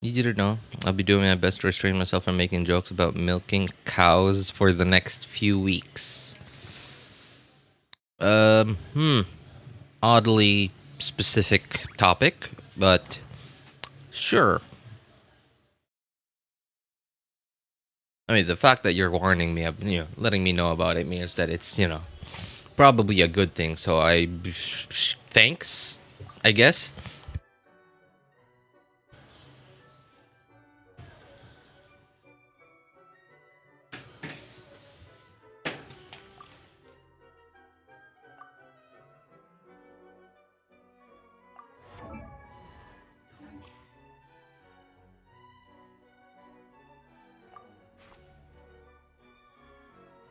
Need you to know, I'll be doing my best to restrain myself from making jokes about milking cows for the next few weeks. Um, hmm. Oddly specific topic, but sure. I mean, the fact that you're warning me, letting me know about it means that it's, probably a good thing. So thanks, I guess.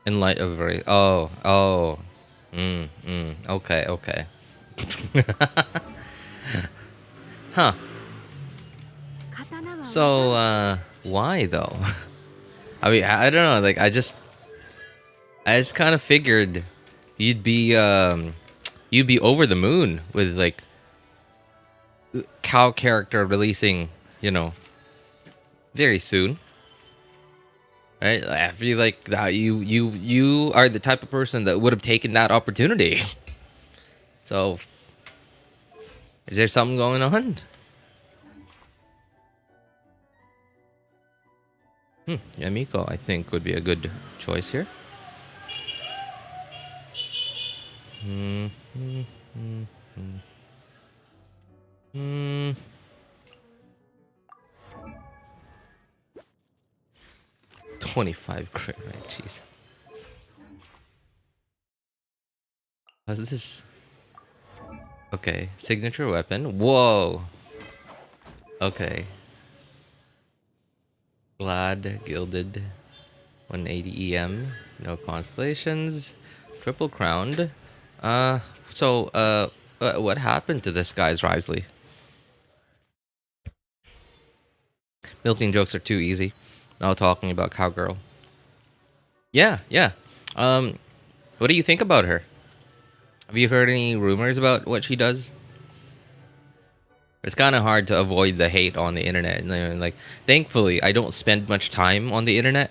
In light of okay, okay. Huh. So, why though? I mean, I don't know. Like, I just kind of figured you'd be, you'd be over the moon with like cow character releasing, very soon. Right? I feel like that you are the type of person that would have taken that opportunity. So, is there something going on? Yamiko, I think, would be a good choice here. Hmm. Hmm. Hmm. Hmm. Hmm. 25 crit rate, jeez. How's this? Okay, signature weapon. Whoa. Okay. Glad, gilded, 180 EM, no constellations, triple crowned. What happened to this guy's Rizzley? Milking jokes are too easy. Now talking about cowgirl. Yeah, yeah. Um, what do you think about her? Have you heard any rumors about what she does? It's kind of hard to avoid the hate on the internet. And like, thankfully, I don't spend much time on the internet.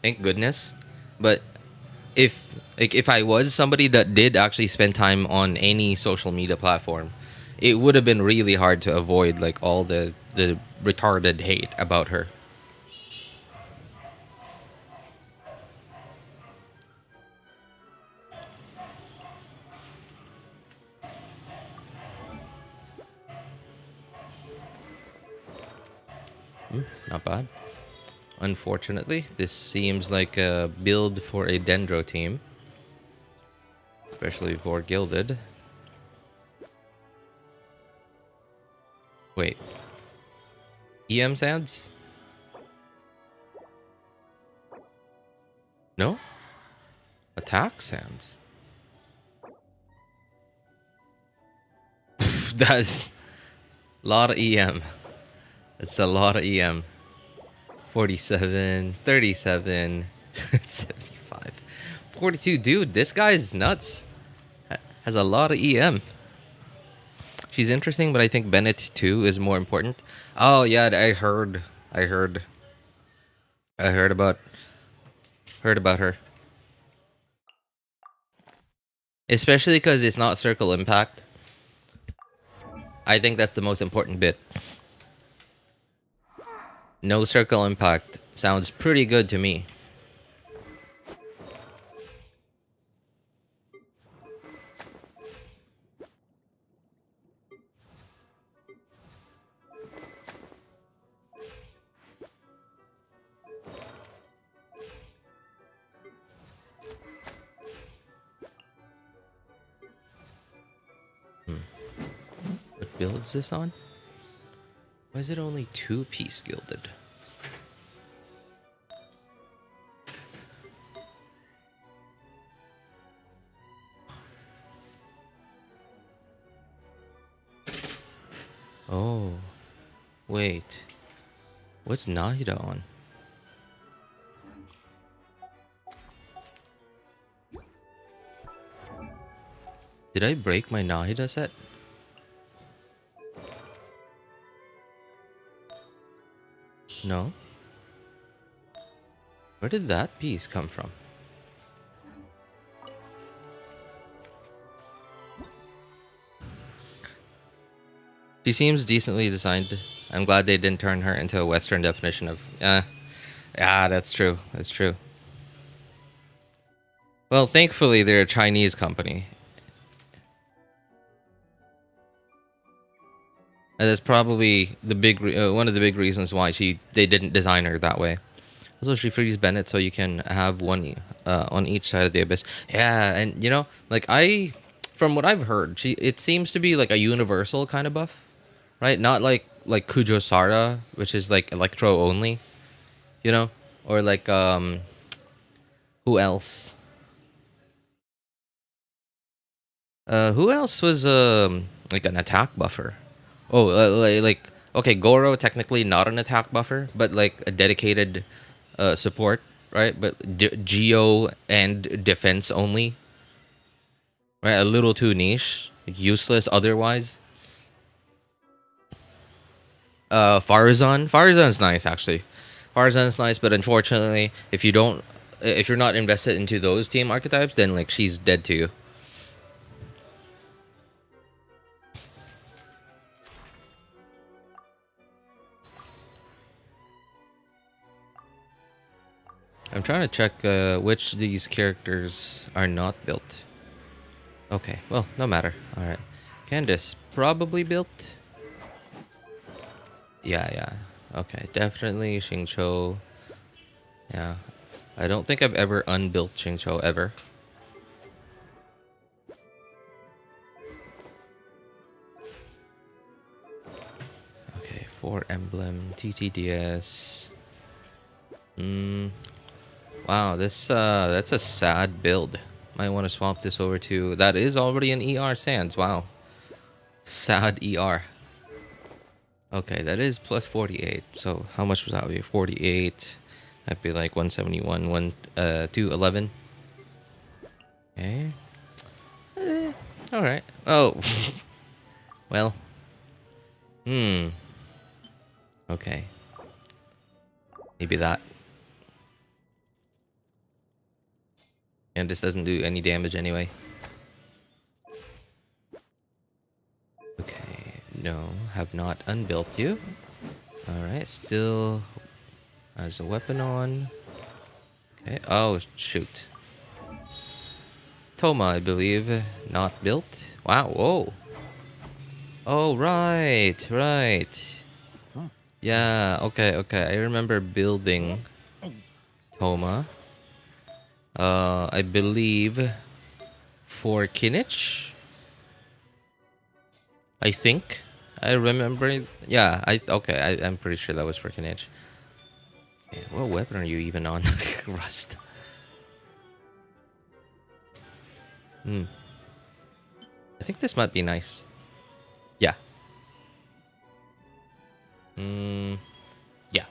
Thank goodness. But if I was somebody that did actually spend time on any social media platform, it would have been really hard to avoid like all the retarded hate about her. Not bad. Unfortunately, this seems like a build for a Dendro team, especially for Gilded. Wait, EM sounds? No? Attack sounds? That's a lot of EM. That's a lot of EM. 47, 37, 75, 42. Dude, this guy's nuts. Has a lot of EM. She's interesting, but I think Bennett too is more important. Oh yeah, I heard, I heard about her. Especially because it's not circle impact. I think that's the most important bit. No circle impact sounds pretty good to me. What build is this on? Why is it only 2-piece gilded? Oh, wait. What's Nahida on? Did I break my Nahida set? No. Where did that piece come from? She seems decently designed. I'm glad they didn't turn her into a Western definition of. Yeah, that's true. That's true. Well, thankfully, they're a Chinese company. And that's probably the one of the big reasons why they didn't design her that way. Also, she frees Bennett so you can have one on each side of the abyss. Yeah, and you know, like from what I've heard, it seems to be like a universal kind of buff, right? Not like Kujo Sara, which is like Electro only, you know, or like who else? Who else was like an attack buffer? Oh, like okay, Gorou technically not an attack buffer, but like a dedicated support, right? But Geo and defense only, right? A little too niche, useless otherwise. Farazan's nice actually. Farazan's nice, but unfortunately, if you're not invested into those team archetypes, then like she's dead to you. I'm trying to check which of these characters are not built. Okay, well, no matter. Alright. Candace, probably built? Yeah. Okay, definitely Xingqiu. Yeah. I don't think I've ever unbuilt Xingqiu ever. Okay, 4 emblem, TTDS. Wow, that's a sad build. Might want to swap this over to... That is already an ER Sands, wow. Sad ER. Okay, that is plus 48. So how much was that? 48. That'd be like 171, 211. Okay. Alright. Oh. Well. Okay. Maybe that. And this doesn't do any damage anyway. Okay, no, have not unbuilt you. Alright, still has a weapon on. Okay, oh shoot. Toma, I believe, not built. Wow, whoa. Oh, right. Yeah, okay. I remember building Toma. I believe for Kinich. I think I remember. Yeah, I'm pretty sure that was for Kinich. Okay, what weapon are you even on? Rust. I think this might be nice. Yeah. Yeah.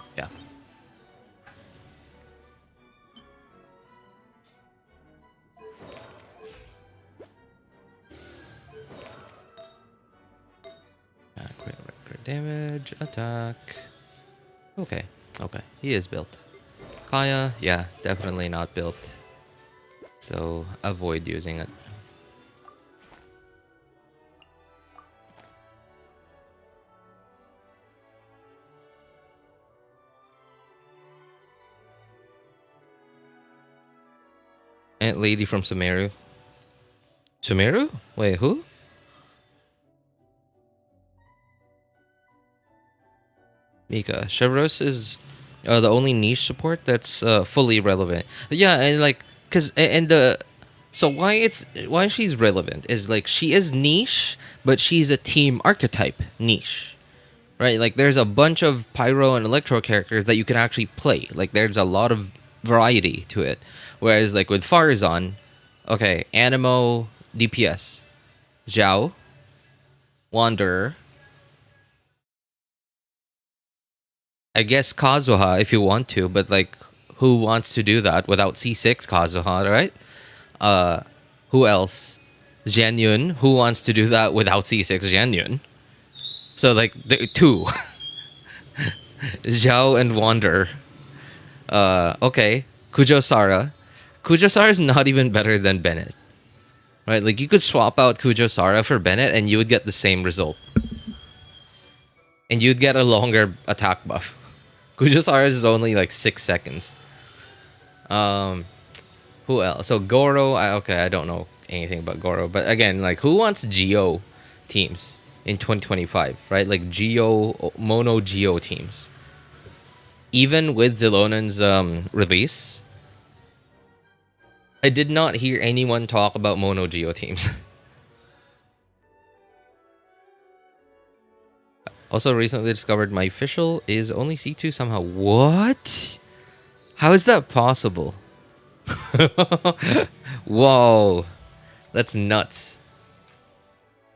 Crit damage, attack. Okay. He is built. Kaya, yeah, definitely not built. So avoid using it. Ant lady from Sumeru. Sumeru? Wait, who? Mika. Chevros is the only niche support that's fully relevant. Yeah, and like, so why she's relevant is like she is niche, but she's a team archetype niche, right? Like there's a bunch of pyro and electro characters that you can actually play. Like there's a lot of variety to it. Whereas like with Farazan, okay, Animo, DPS, Zhao, Wanderer. I guess Kazuha if you want to, but like who wants to do that without C6 Kazuha, right? Who else? Xiangyun, who wants to do that without C6 Xiangyun? So like the two. Zhao and Wander. Okay. Kujosara. Kujosara is not even better than Bennett. Right? Like, you could swap out Kujosara for Bennett and you would get the same result. And you'd get a longer attack buff. Kujosara is only like 6 seconds. Who else? So Gorou, okay, I don't know anything about Gorou. But again, like, who wants Geo teams in 2025, right? Like, mono Geo teams. Even with Zilonen's release, I did not hear anyone talk about mono Geo teams. Also, recently discovered my official is only C2 somehow. What? How is that possible? Whoa. That's nuts.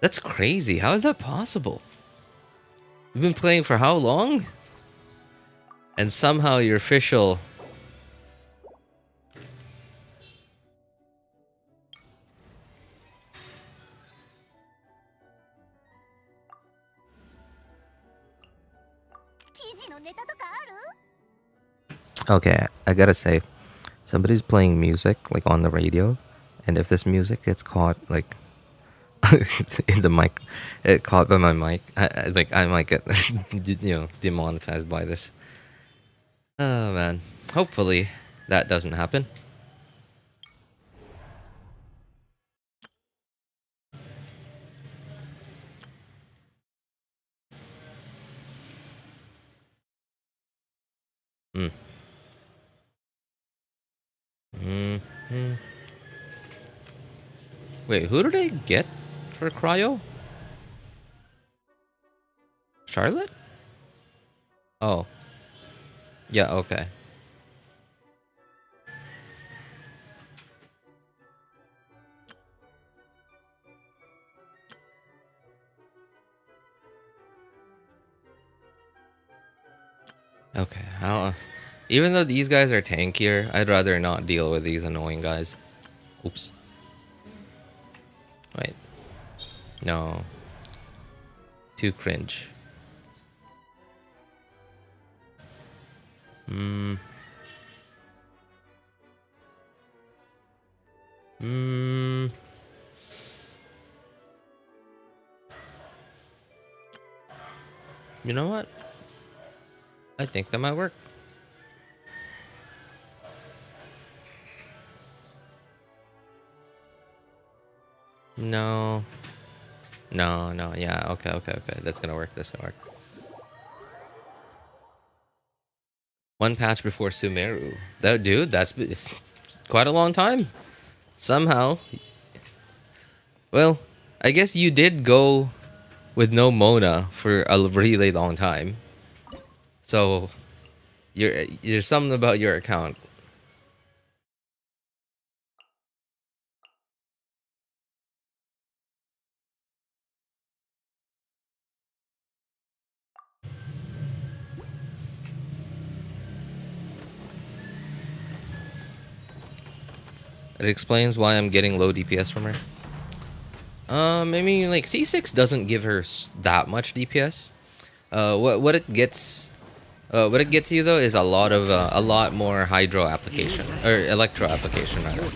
That's crazy. How is that possible? You've been playing for how long? And somehow your official... Okay, I gotta say, somebody's playing music, like, on the radio, and if this music gets caught, like, in the mic, caught by my mic, I might get, demonetized by this. Oh, man. Hopefully, that doesn't happen. Wait, who did I get for cryo? Charlotte? Oh. Yeah, okay. Okay, even though these guys are tankier, I'd rather not deal with these annoying guys. Oops. Wait. No. Too cringe. You know what? I think that might work. No. No, yeah, okay. That's gonna work, One patch before Sumeru. It's quite a long time. Somehow. Well, I guess you did go with no Mona for a really long time. So, there's something about your account. It explains why I'm getting low DPS from her. I mean, like, C6 doesn't give her that much DPS. What it gets you though is a lot more hydro application or electro application rather.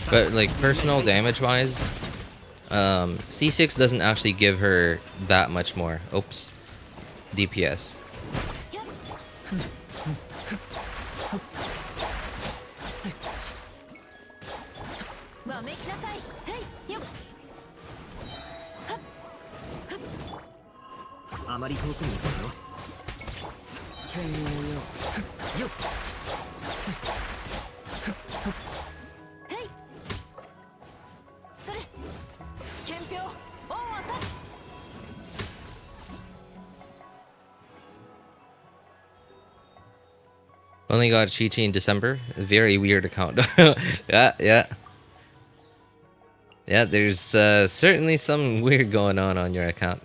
But like personal damage wise, C6 doesn't actually give her that much more. Oops, DPS. Only got Chi-Chi in December. Very weird account. Yeah. Yeah, there's certainly some weird going on your account.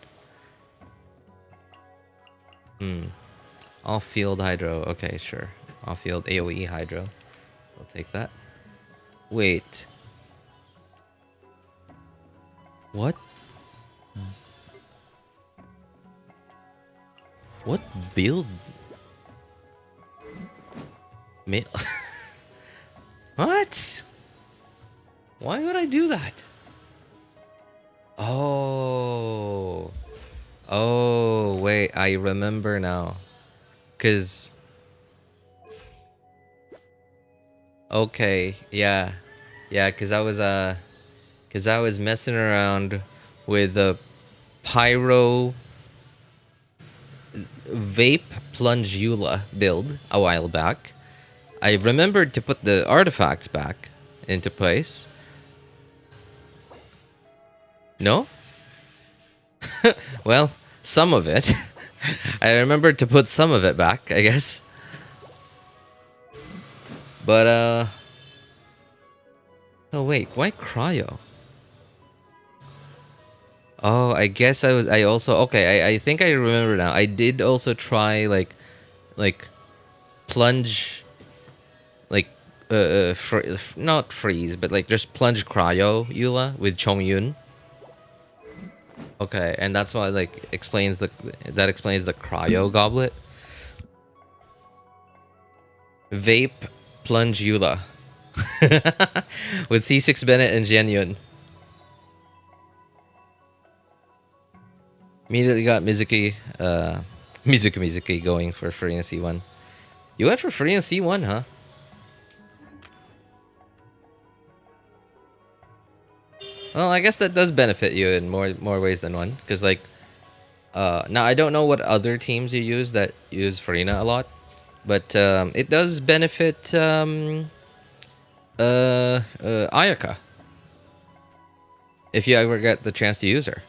Off-field hydro. Okay, sure. Off-field AoE hydro. I'll take that. Wait. What? What build? What? Why would I do that? Oh. Oh, wait. I remember now. 'Cause... Okay, yeah. Yeah, 'cause I was messing around with the Pyro Vape Plunge Eula build a while back. I remembered to put the artifacts back into place. No? Well, some of it. I remembered to put some of it back, I guess. But, oh, wait. Why cryo? Oh, I guess I also... Okay, I think I remember now. I did also try, like plunge... Like, not freeze, but, like, just plunge cryo Eula with Chongyun. Okay, and that's why, like, explains the cryo goblet. Vape Plunge Eula. With C6 Bennett and Genyun. Immediately got Mizuki going for Furina C1. You went for Furina C1, huh? Well, I guess that does benefit you in more ways than one. Because, like, now I don't know what other teams you use that use Furina a lot. But it does benefit Ayaka. If you ever get the chance to use her.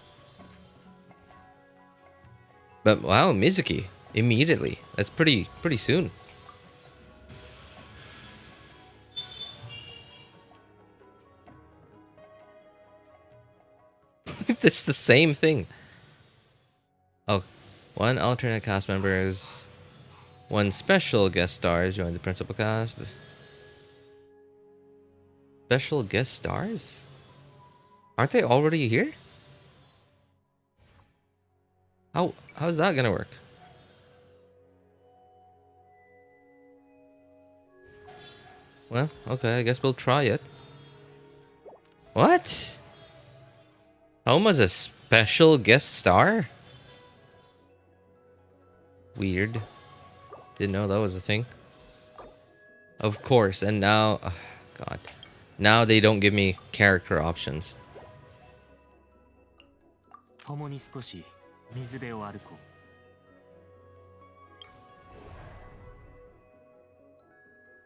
But wow, Mizuki. Immediately. That's pretty soon. It's the same thing. Oh, one alternate cast members, one special guest stars join the principal cast. Special guest stars? Aren't they already here? How's that gonna work? Well, okay, I guess we'll try it. What? Homa's a special guest star? Weird. Didn't know that was a thing. Of course, and now... Oh, God. Now they don't give me character options.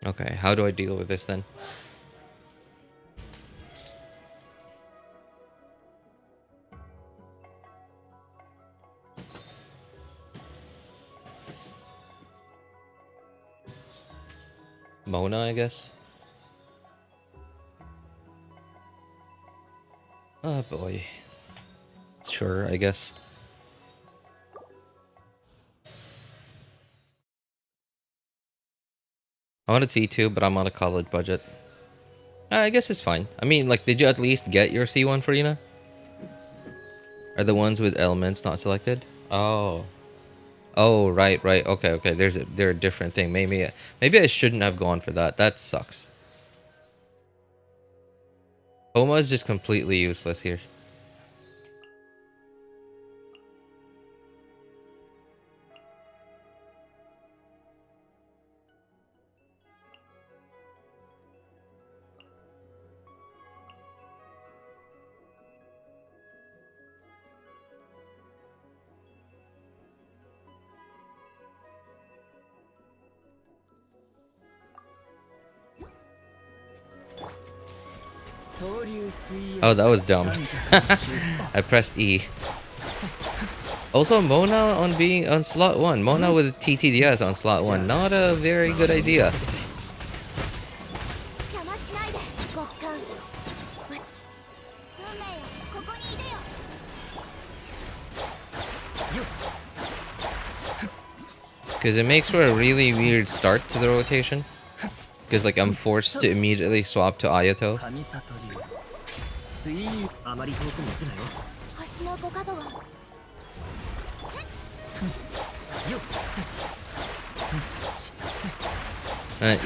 Okay, how do I deal with this then? Mona, I guess? Oh boy. Sure, I guess. I wanted C2, but I'm on a college budget. I guess it's fine. I mean, like, did you at least get your C1, Furina? Are the ones with elements not selected? Oh. Oh, right. Okay. They're a different thing. Maybe I shouldn't have gone for that. That sucks. Homa is just completely useless here. Oh, that was dumb. I pressed E. Also, Mona on being on slot 1. Mona with TTDS on slot 1. Not a very good idea. Because it makes for a really weird start to the rotation. Because like I'm forced to immediately swap to Ayato.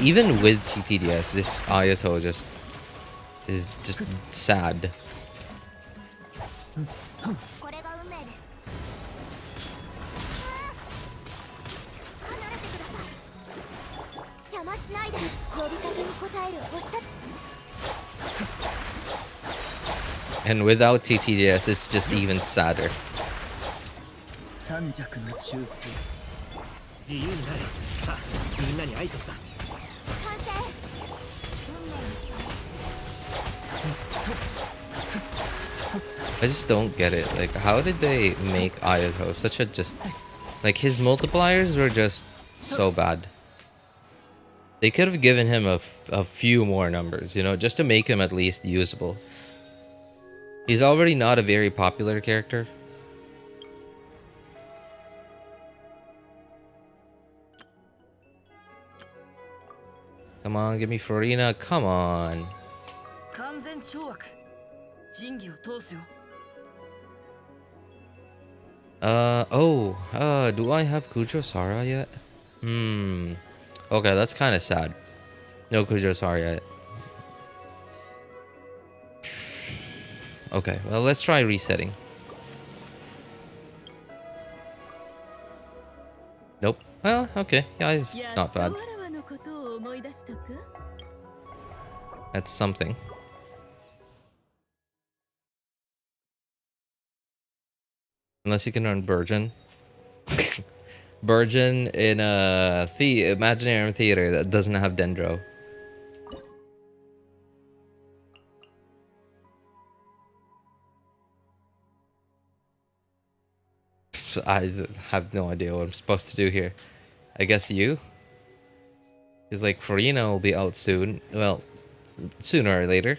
Even with TTDS, this Ayato just is just sad. And without TTDS, it's just even sadder. I just don't get it. Like, how did they make Ayato such a just... Like, his multipliers were just so bad. They could have given him a few more numbers, you know, just to make him at least usable. He's already not a very popular character. Come on, give me Furina. Come on. Do I have Kujo Sara yet? Okay, that's kind of sad. No Kujo Sara yet. Okay, well, let's try resetting. Nope. Oh, okay. Yeah, it's not bad. That's something. Unless you can earn Burgeon. Burgeon in a Imaginarium Theater that doesn't have Dendro. I have no idea what I'm supposed to do here. I guess you? Because like Furina will be out soon. Well, sooner or later.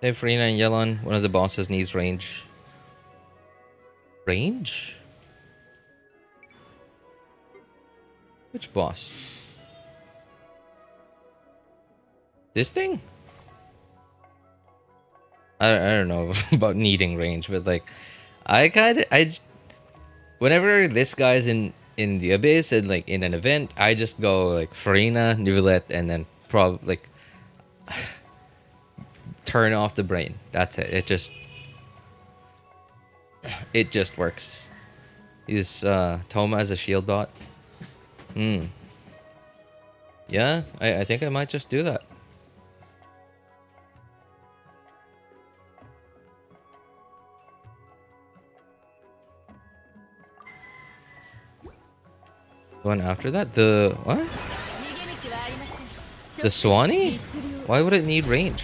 Hey, Furina and Yelon, one of the bosses needs range. Range? Which boss? This thing? I don't know about needing range, but like, whenever this guy's in the abyss and like in an event, I just go like Furina, Nivelette, and then like turn off the brain. That's it. It just works. Use Toma as a shield bot. Yeah, I think I might just do that. One after that? The what? The Swanee? Why would it need range?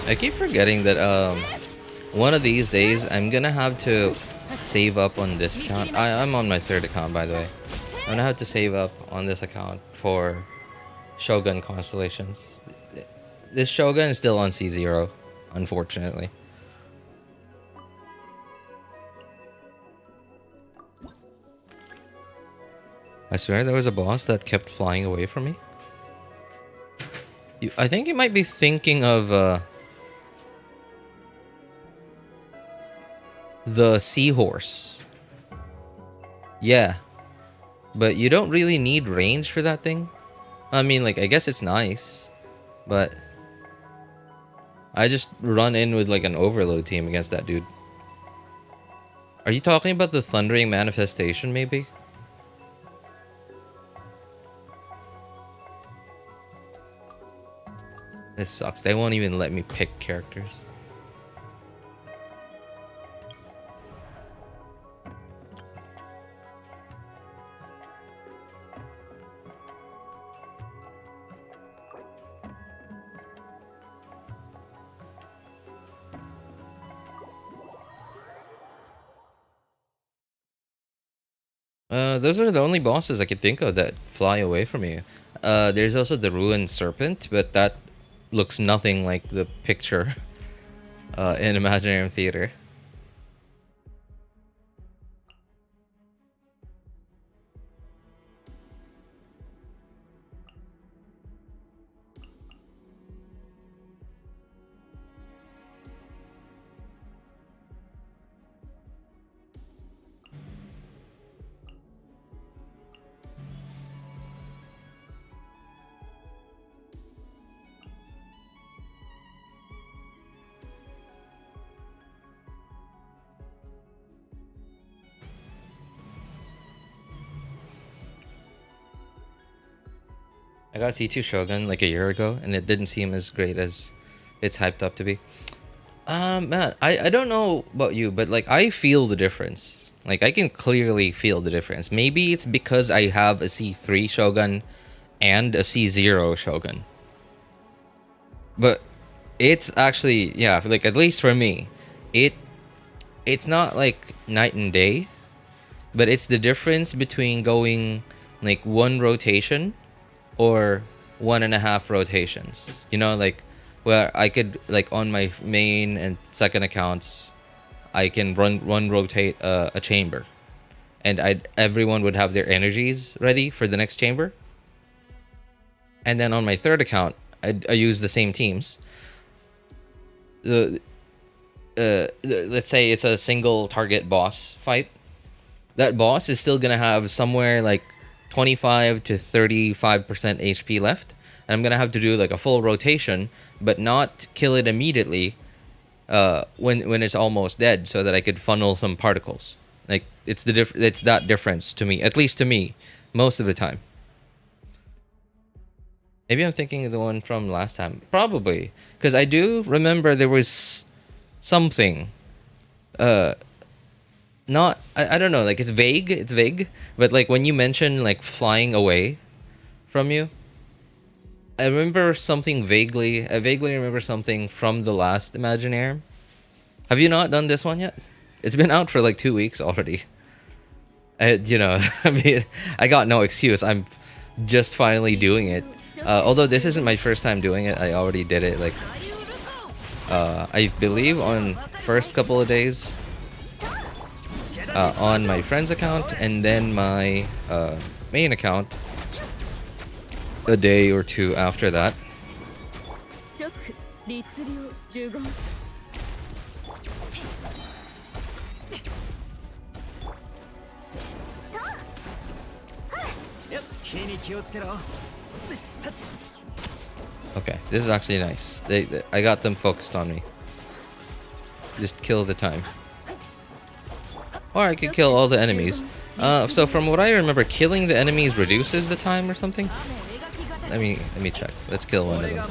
I keep forgetting that one of these days I'm gonna have to save up on this account. I'm on my third account, by the way. I'm gonna have to save up on this account for Shogun constellations. This Shogun is still on C0, unfortunately. I swear there was a boss that kept flying away from me. I think you might be thinking of the seahorse. Yeah. But you don't really need range for that thing. I mean, like, I guess it's nice. But I just run in with like an overload team against that dude. Are you talking about the thundering manifestation, maybe? This sucks. They won't even let me pick characters. Those are the only bosses I could think of that fly away from you. There's also the ruined serpent, but that looks nothing like the picture in Imaginarium Theater. I got C2 Shogun like a year ago, and it didn't seem as great as it's hyped up to be. Man, I don't know about you, but like I feel the difference. Like I can clearly feel the difference. Maybe it's because I have a C3 Shogun and a C0 Shogun. But it's actually, yeah, like at least for me, it's not like night and day, but it's the difference between going like one rotation or 1.5 rotations, you know, like where I could like on my main and second accounts I can run rotate a chamber, and everyone would have their energies ready for the next chamber, and then on my third account I use the same teams. Let's say it's a single target boss fight. That boss is still gonna have somewhere like 25 to 35% HP left, and I'm gonna have to do like a full rotation, but not kill it immediately when it's almost dead, so that I could funnel some particles. Like it's that difference to me, at least to me, most of the time. Maybe I'm thinking of the one from last time, probably, because I do remember there was something. Not I don't know, like it's vague, but like when you mention like flying away from you, I remember something vaguely. I vaguely remember something from the last Imaginarium. Have you not done this one yet? It's been out for like 2 weeks already. You know, I mean, I got no excuse. I'm just finally doing it. Although this isn't my first time doing it, I already did it like I believe on first couple of days. On my friend's account, and then my main account a day or two after that. Okay, this is actually nice. I got them focused on me. Just kill the time. Or I could kill all the enemies. So from what I remember, killing the enemies reduces the time or something. Let me check. Let's kill one of them.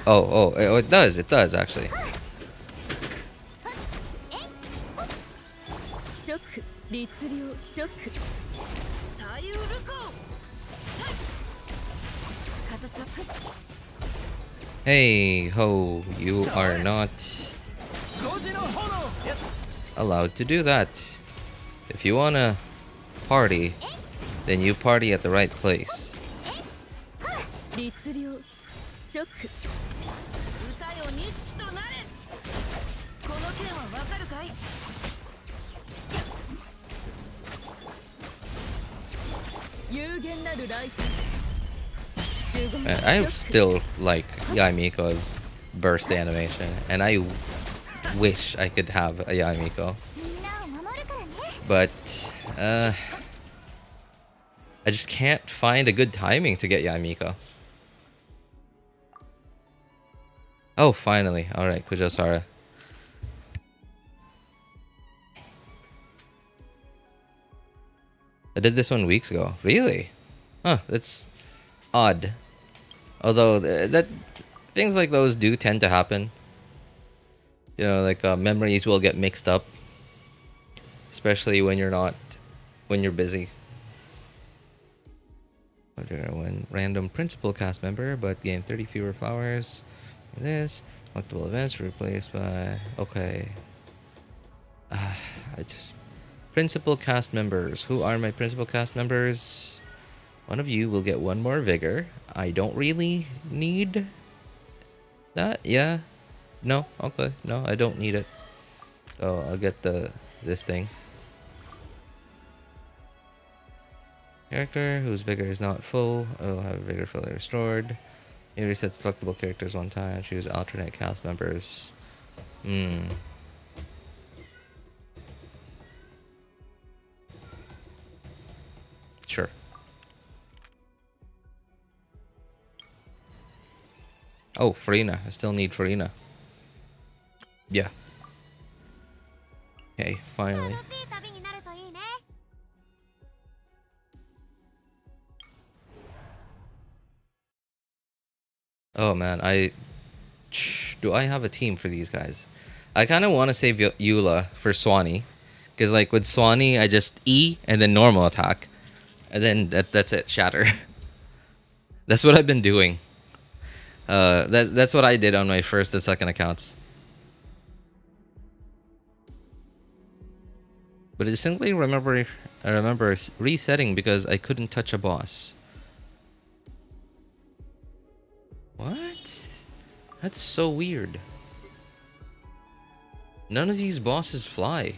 Oh, it does actually. Hey ho, you are not allowed to do that. If you wanna party, then you party at the right place. I still like Yaimiko's burst animation, and I wish I could have a Yaimiko. But I just can't find a good timing to get Yaimiko. Oh, finally. Alright, Kujosara. I did this one weeks ago. Really? Huh, that's odd. Although, that things like those do tend to happen. You know, like memories will get mixed up. Especially when you're busy. When random principal cast member, but gain 30 fewer flowers. This collectible events replaced by okay. Principal cast members. Who are my principal cast members? One of you will get one more vigor. I don't really need that. Yeah. No. Okay. No, I don't need it. So I'll get this thing. Character whose vigor is not full. I'll have vigor fully restored. You reset selectable characters one time. Choose alternate cast members. Sure. Oh, Furina. I still need Furina. Yeah. Okay, finally. Oh man, do I have a team for these guys? I kind of want to save Eula for Swanee, because like with Swanee, I just E and then normal attack, and then that's it, shatter. That's what I've been doing. That's what I did on my first and second accounts. But I distinctly remember resetting because I couldn't touch a boss. What? That's so weird. None of these bosses fly.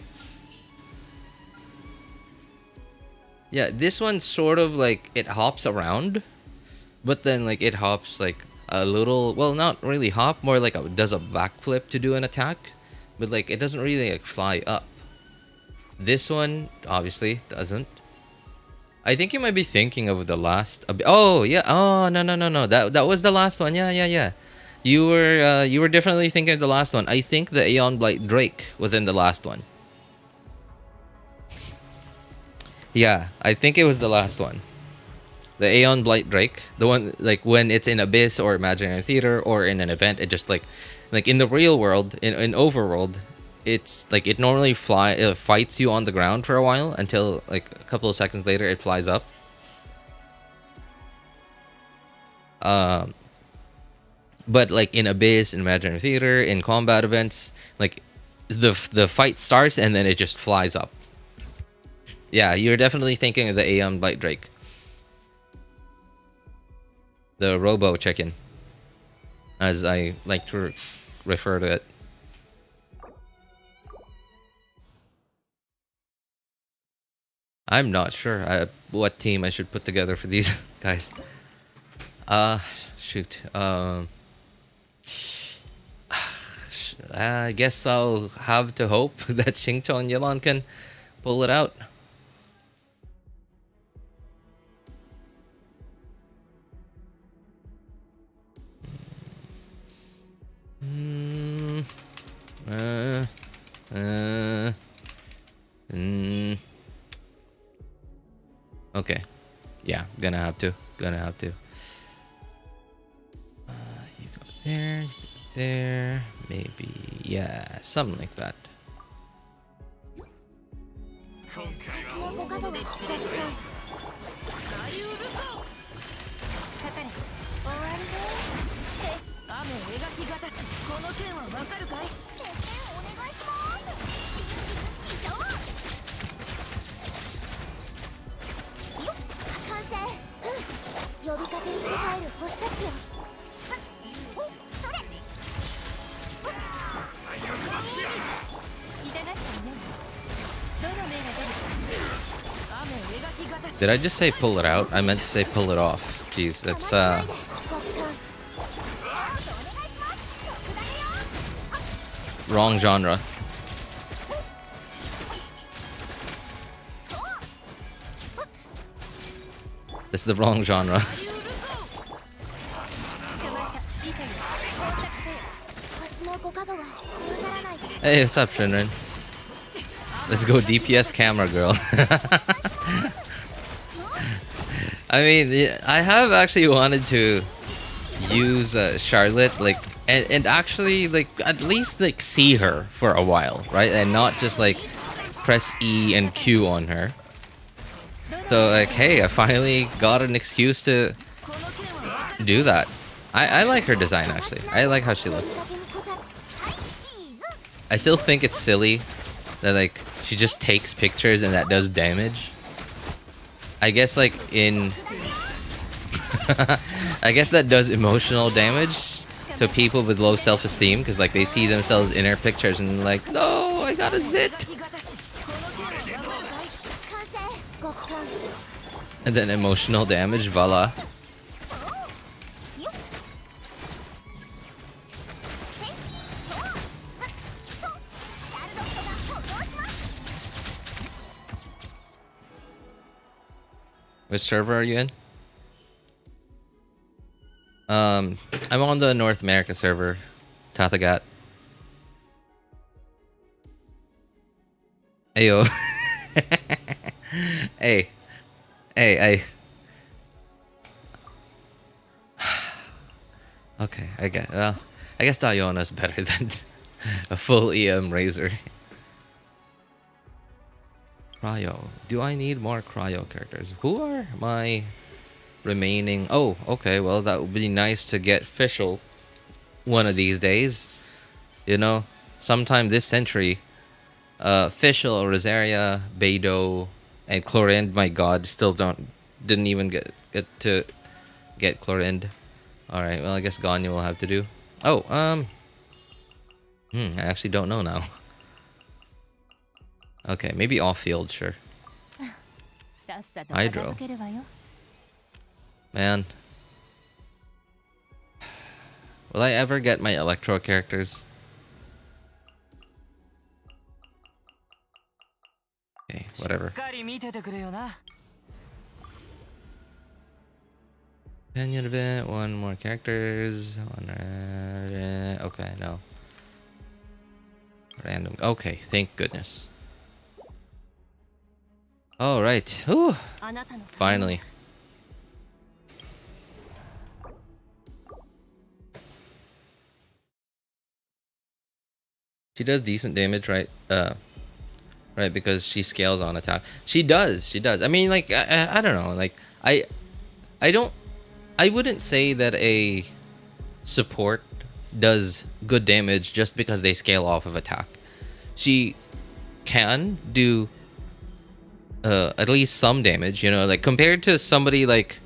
Yeah, this one sort of like it hops around, but then like it hops like a little, well, not really hop, more like does a backflip to do an attack, but like it doesn't really like fly up. This one obviously doesn't. I think you might be thinking of the last. Oh yeah. Oh no. That was the last one. Yeah. You were definitely thinking of the last one. I think the Aeon Blight Drake was in the last one. Yeah, I think it was the last one. The Aeon Blight Drake, the one like when it's in Abyss or Imaginarium Theater or in an event, it just like in the real world, in Overworld, it's like it normally fights you on the ground for a while until like a couple of seconds later it flies up. But like in Abyss, in Imaginary Theater, in combat events, like the fight starts and then it just flies up. Yeah, you're definitely thinking of the Aeon Blight Drake. The Robo Chicken, as I like to refer to it. I'm not sure what team I should put together for these guys. Shoot. I guess I'll have to hope that Xingqiu and Yelan can pull it out. Okay. Yeah, gonna have to. You go there, there, maybe, yeah, something like that. Did I just say pull it out? I meant to say pull it off. Jeez, that's wrong genre. This is the wrong genre. Hey, what's up, Shinrin? Let's go DPS camera girl. I mean, I have actually wanted to use Charlotte, like, and actually, like, at least, like, see her for a while, right? And not just, like, press E and Q on her. So, like, hey, I finally got an excuse to do that. I like her design, actually. I like how she looks. I still think it's silly that, like, she just takes pictures and that does damage. I guess, like, in... I guess that does emotional damage to people with low self-esteem, because, like, they see themselves in her pictures and, like, no, I got a zit! And then emotional damage, voila. Which server are you in? I'm on the North America server, Tathagat. Ayo. Hey, I. Okay, I get. Well, I guess Diona's better than a full EM Razor. Cryo. Do I need more cryo characters? Who are my remaining? Oh, okay. Well, that would be nice to get Fischl one of these days. You know, sometime this century. Fischl, Rosaria, Beidou, and Chlorind. My God, still didn't even get to get Chlorind. All right. Well, I guess Ganya will have to do. Oh, I actually don't know now. Okay, maybe off-field, sure. Hydro. Man. Will I ever get my Electro characters? Okay, whatever. Companion event, one more characters. Okay, no. Random. Okay, thank goodness. All right. Whew. Finally. She does decent damage, right? Right, because she scales on attack. She does. I mean, like, I don't know. Like, I wouldn't say that a support does good damage just because they scale off of attack. She can do at least some damage, you know, like compared to somebody like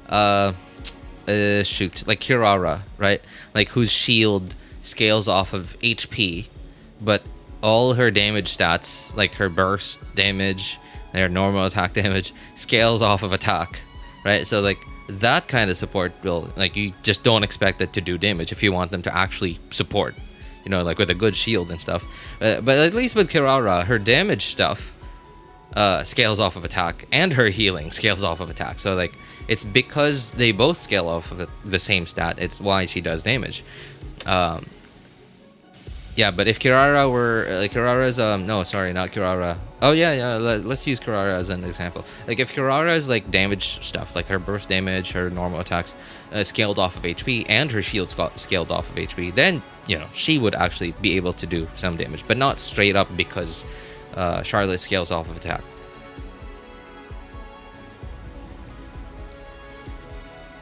like Kirara, right? Like whose shield scales off of HP, but all her damage stats, like her burst damage, their normal attack damage, scales off of attack, right? So like that kind of support will, like, you just don't expect it to do damage if you want them to actually support, you know, like with a good shield and stuff. But at least with Kirara, her damage stuff scales off of attack, and her healing scales off of attack. So like it's because they both scale off of the same stat. It's why she does damage. Yeah, but if Kirara were Kirara's no, sorry, not Kirara. Oh yeah, let's use Kirara as an example. Like if Kirara's like damage stuff, like her burst damage, her normal attacks scaled off of HP, and her shield scaled off of HP, then, you know, she would actually be able to do some damage, but not straight up because Charlotte scales off of attack.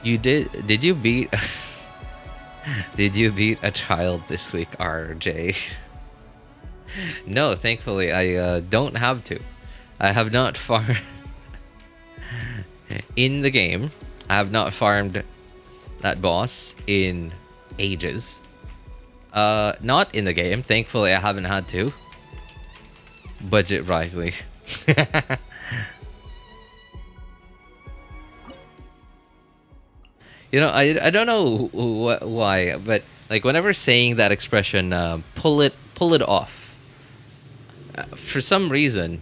Did you beat did you beat a child this week, RJ? No, thankfully I don't have to. I have not farmed in the game. I have not farmed that boss in ages. Not in the game. Thankfully I haven't had to. Budget Rizzley. You know, I don't know why, but like whenever saying that expression, pull it off. For some reason,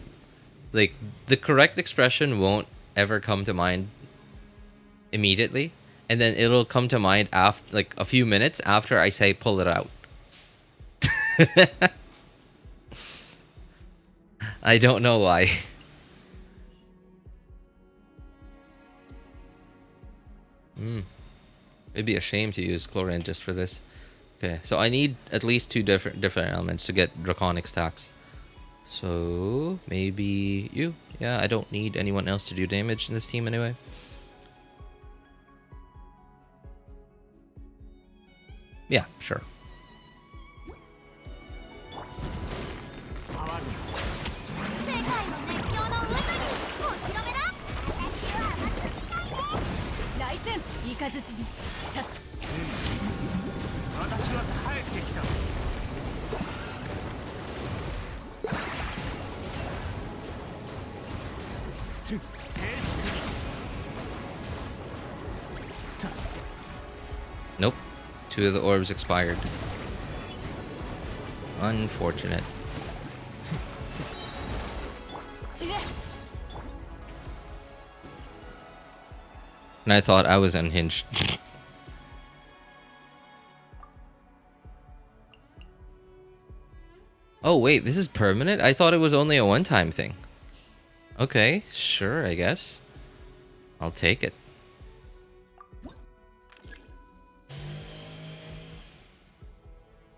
like the correct expression won't ever come to mind immediately, and then it'll come to mind after like a few minutes after I say pull it out. I don't know why. It'd be a shame to use chlorine just for this. Okay, so I need at least two different elements to get draconic stacks. So maybe you. Yeah, I don't need anyone else to do damage in this team anyway. Yeah, sure. Nope. Two of the orbs expired. Unfortunate. And I thought I was unhinged. Oh wait, this is permanent? I thought it was only a one-time thing. Okay, sure, I guess. I'll take it.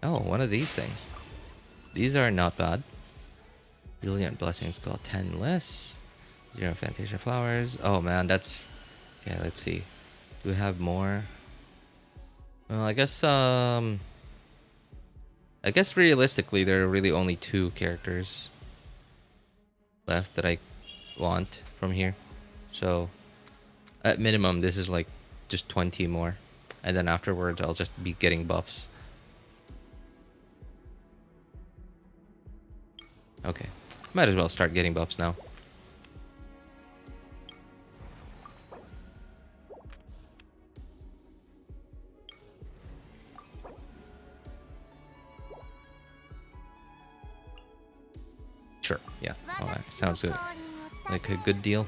Oh, one of these things. These are not bad. Brilliant Blessings got 10 less. 0 Fantasia Flowers. Oh man, that's... Okay, let's see. Do we have more? Well, I guess realistically there are really only 2 characters left that I want from here. So at minimum this is like just 20 more. And then afterwards I'll just be getting buffs. Okay. Might as well start getting buffs now. Sure, yeah. Alright, sounds good. Like a good deal.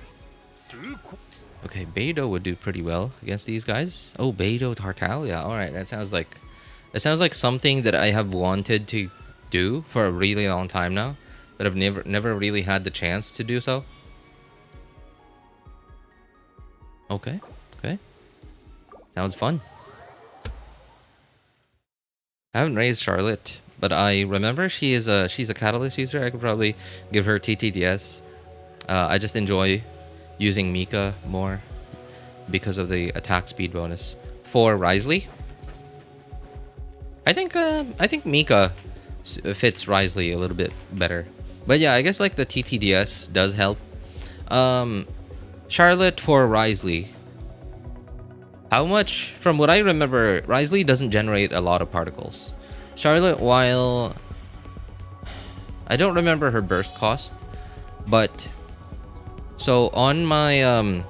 Okay, Beidou would do pretty well against these guys. Oh, Beidou Tartaglia. Alright, that sounds like something that I have wanted to do for a really long time now, but I've never really had the chance to do so. Okay, okay. Sounds fun. I haven't raised Charlotte, but I remember she's a catalyst user. I could probably give her TTDS. I just enjoy using Mika more because of the attack speed bonus. For Wriothesley, I think Mika fits Wriothesley a little bit better. But yeah, I guess like the TTDS does help. Charlotte for Wriothesley. How much? From what I remember, Wriothesley doesn't generate a lot of particles. Charlotte, while I don't remember her burst cost, but so on my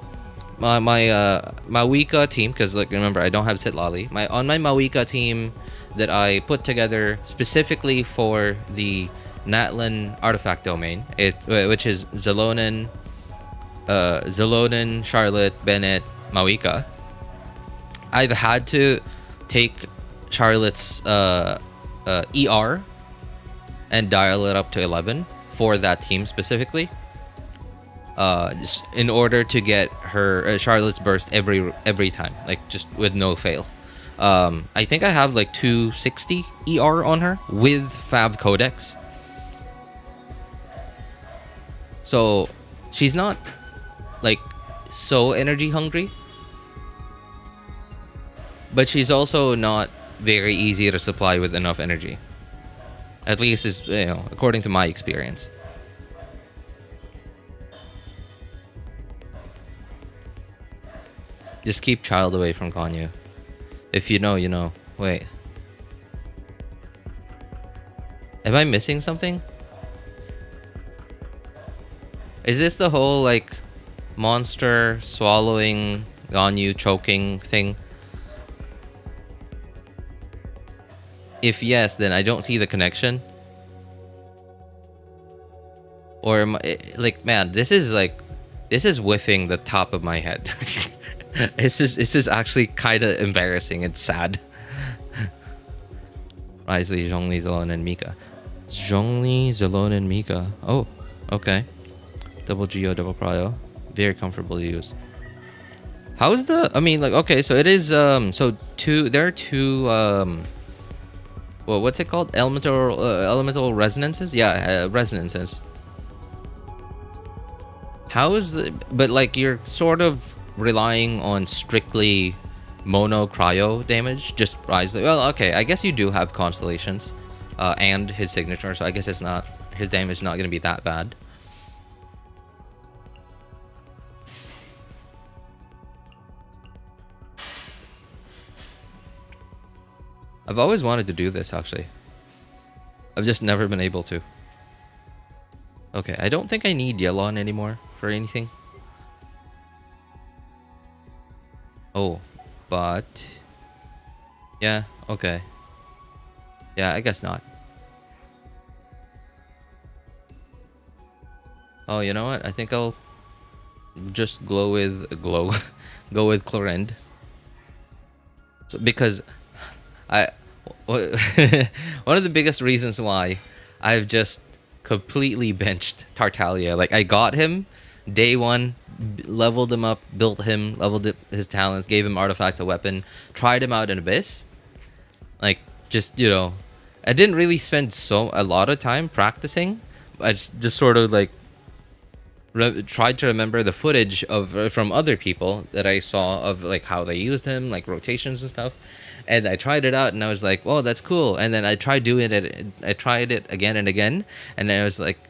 Mawika team, because like remember I don't have Sitlali. On my Mawika team that I put together specifically for the Natlan artifact domain, which is Zelonin, Charlotte, Bennett, Mawika. I've had to take Charlotte's ER and dial it up to 11 for that team specifically, just in order to get her Charlotte's burst every time, like just with no fail. I think I have like 260 ER on her with Fav Codex, so she's not like so energy hungry. But she's also not very easy to supply with enough energy. At least is, according to my experience. Just keep child away from Ganyu. If you know, you know. Wait. Am I missing something? Is this the whole like monster swallowing Ganyu choking thing? If yes, then I don't see the connection. Or am I, like, man, this is whiffing the top of my head. This is actually kind of embarrassing and sad. Wriothesley, Xiangling, Zalone, and Mika. Xiangling, Zalone, and Mika. Oh, okay. Double Geo, double cryo. Very comfortable to use. How's the? I mean, like, okay, so it is. So there are two. Well, what's it called? Elemental resonances. Yeah, resonances. How is the? But like, you're sort of relying on strictly mono cryo damage. Just Wriothesley. Well, okay, I guess you do have constellations, and his signature. So I guess it's not his damage is not going to be that bad. I've always wanted to do this, actually. I've just never been able to. Okay, I don't think I need Yelon anymore for anything. Oh, but... yeah, okay. Yeah, I guess not. Oh, you know what? I think I'll just go with Clorinde. So, because one of the biggest reasons why I've just completely benched Tartaglia. Like, I got him day one, leveled him up, built him, leveled up his talents, gave him artifacts, a weapon, tried him out in Abyss. Like, just, you know, I didn't really spend a lot of time practicing. I just sort of like tried to remember the footage of from other people that I saw of like how they used him, like rotations and stuff. And I tried it out, and I was like, "Oh, that's cool." And then I tried doing it. I tried it again and again, and I was like,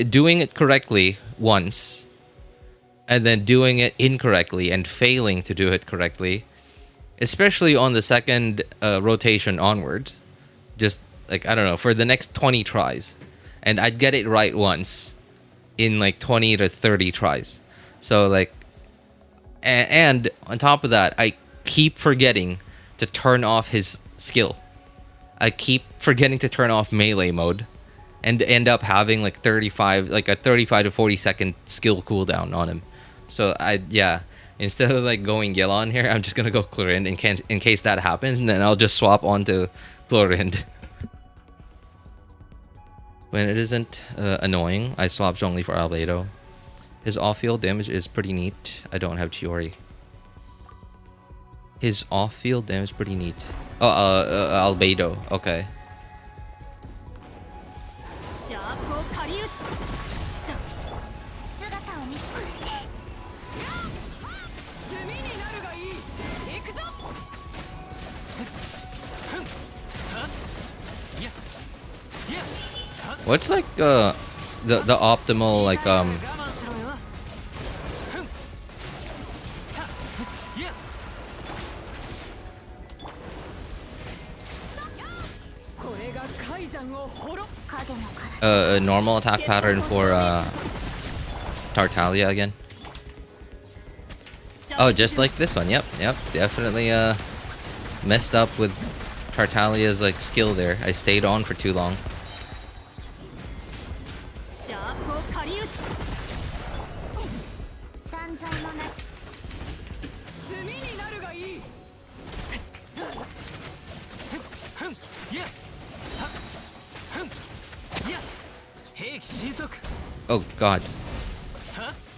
doing it correctly once, and then doing it incorrectly and failing to do it correctly, especially on the second rotation onwards. Just like, I don't know, for the next 20 tries, and I'd get it right once in like 20 to 30 tries. So like, and on top of that, I keep forgetting to turn off his skill. I keep forgetting to turn off melee mode, and end up having like a 35 to 40 second skill cooldown on him. So instead of like going Yelon here, I'm just gonna go Clorinde in case that happens, and then I'll just swap onto Clorinde. When it isn't annoying, I swap Zhongli for Albedo. His off-field damage is pretty neat. I don't have Chiori. His off-field damage pretty neat. Oh, Albedo. Okay. What's like the optimal like a normal attack pattern for Tartaglia again? Oh, just like this one. Yep, definitely messed up with Tartaglia's like skill there. I stayed on for too long. Oh god.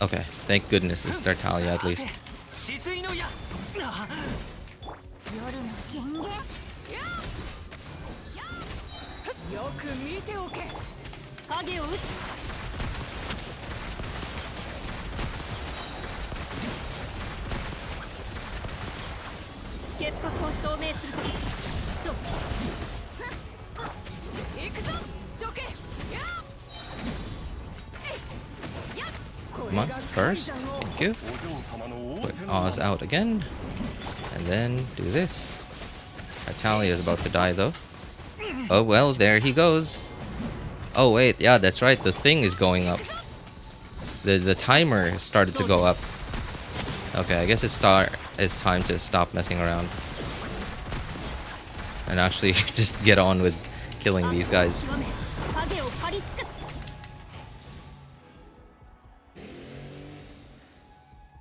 Okay, thank goodness it's Tartaglia at least. Come on, first. Thank you. Put Oz out again. And then do this. Tartaglia is about to die though. Oh well, there he goes. Oh wait, yeah, that's right. The thing is going up. The timer has started to go up. Okay, I guess it's time to stop messing around. and actually just get on with killing these guys.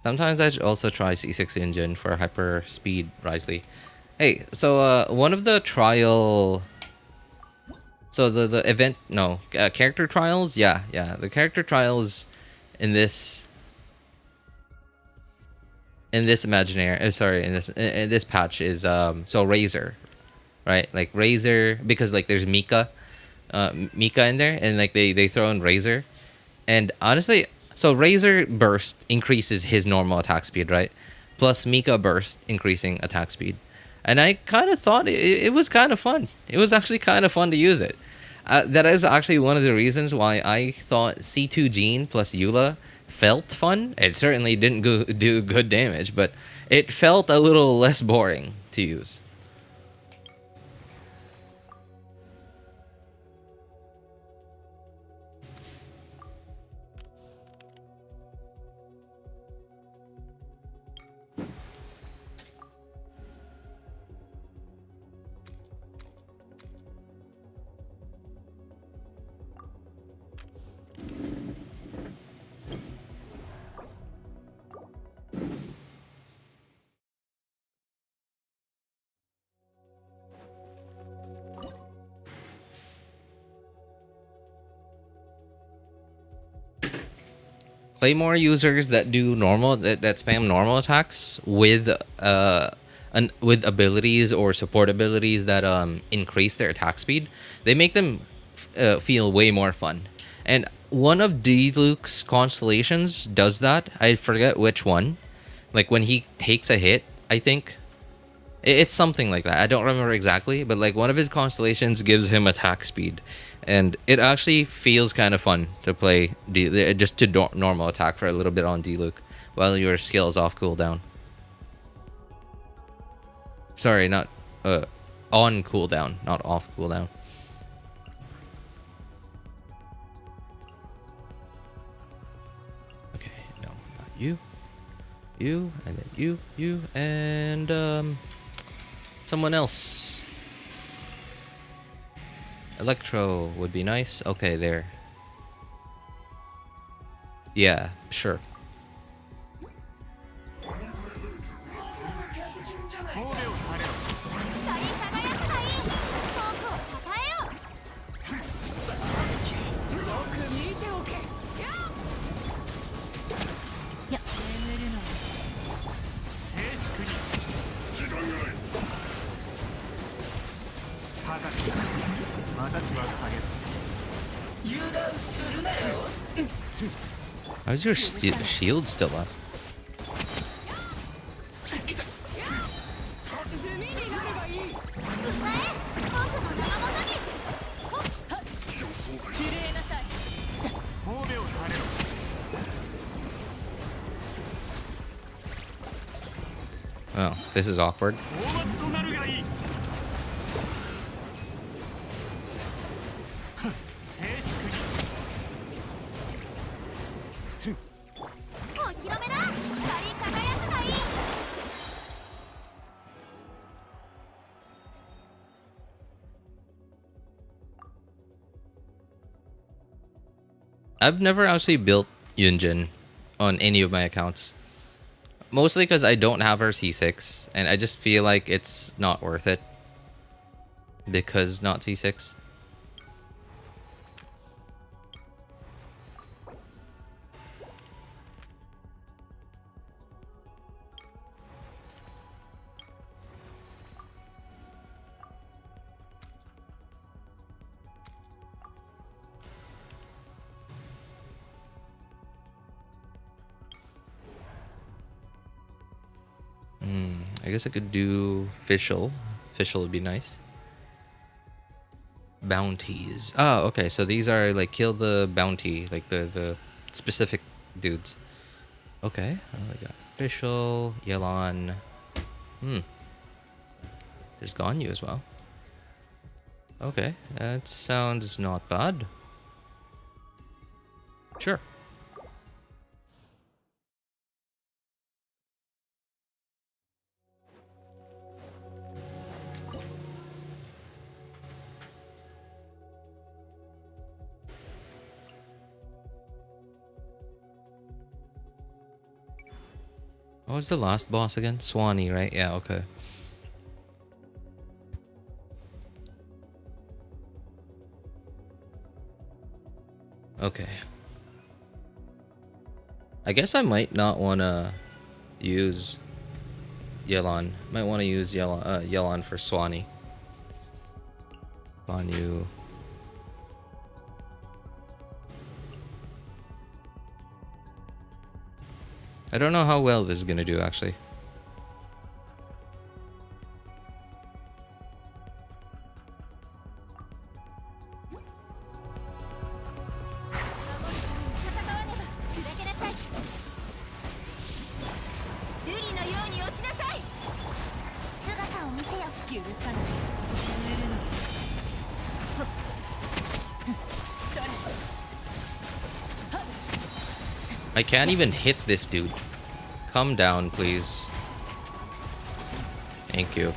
Sometimes I also try C6 engine for hyper speed Rizzley. Hey, so one of the trial, so the event, no, character trials, yeah, the character trials in this imaginary, sorry, in this patch is so Razor, right? Like Razor, because like there's Mika in there, and like they throw in Razor, and honestly, so Razor burst increases his normal attack speed, right? Plus Mika burst increasing attack speed, and I kind of thought it was kind of fun. It was actually kind of fun to use it. That is actually one of the reasons why I thought C2 Jean plus Eula felt fun. It certainly didn't do good damage, but it felt a little less boring to use. Claymore users that do that spam normal attacks with with abilities or support abilities that increase their attack speed, they make them feel way more fun. And one of Diluc's constellations does that. I forget which one. Like when he takes a hit, I think it's something like that. I don't remember exactly, but like one of his constellations gives him attack speed, and it actually feels kind of fun to play just to normal attack for a little bit on Diluc while your skill is off cooldown. Sorry, not on cooldown, not off cooldown. Okay, no, not you. You, and then you, and someone else. Electro would be nice. Okay, there. Yeah, sure. How's your shield still up? Oh, this is awkward. I've never actually built Yunjin on any of my accounts. Mostly because I don't have her C6, and I just feel like it's not worth it. Because not C6. I guess I could do Fischl. Fischl would be nice. Bounties. Oh, okay. So these are like kill the bounty, like the specific dudes. Okay. We got Fischl, Yelan. There's Ganyu as well. Okay, that sounds not bad. Sure. What was the last boss again? Swanee, right? Yeah, okay. Okay. I guess I might not want to use Yelan. Might want to use Yelan for Swanee. Banyu. I don't know how well this is gonna do, actually. I can't even hit this dude. Come down, please. Thank you.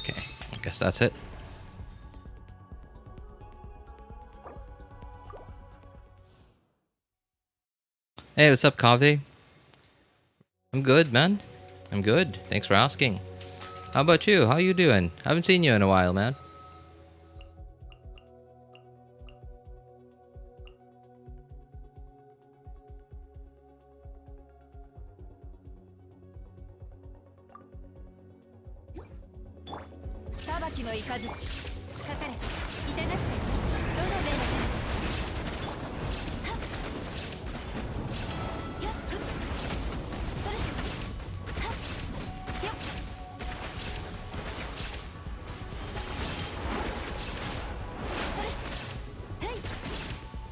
Okay, I guess that's it. Hey, what's up, Kaveh? I'm good, man. I'm good. Thanks for asking. How about you? How you doing? Haven't seen you in a while, man.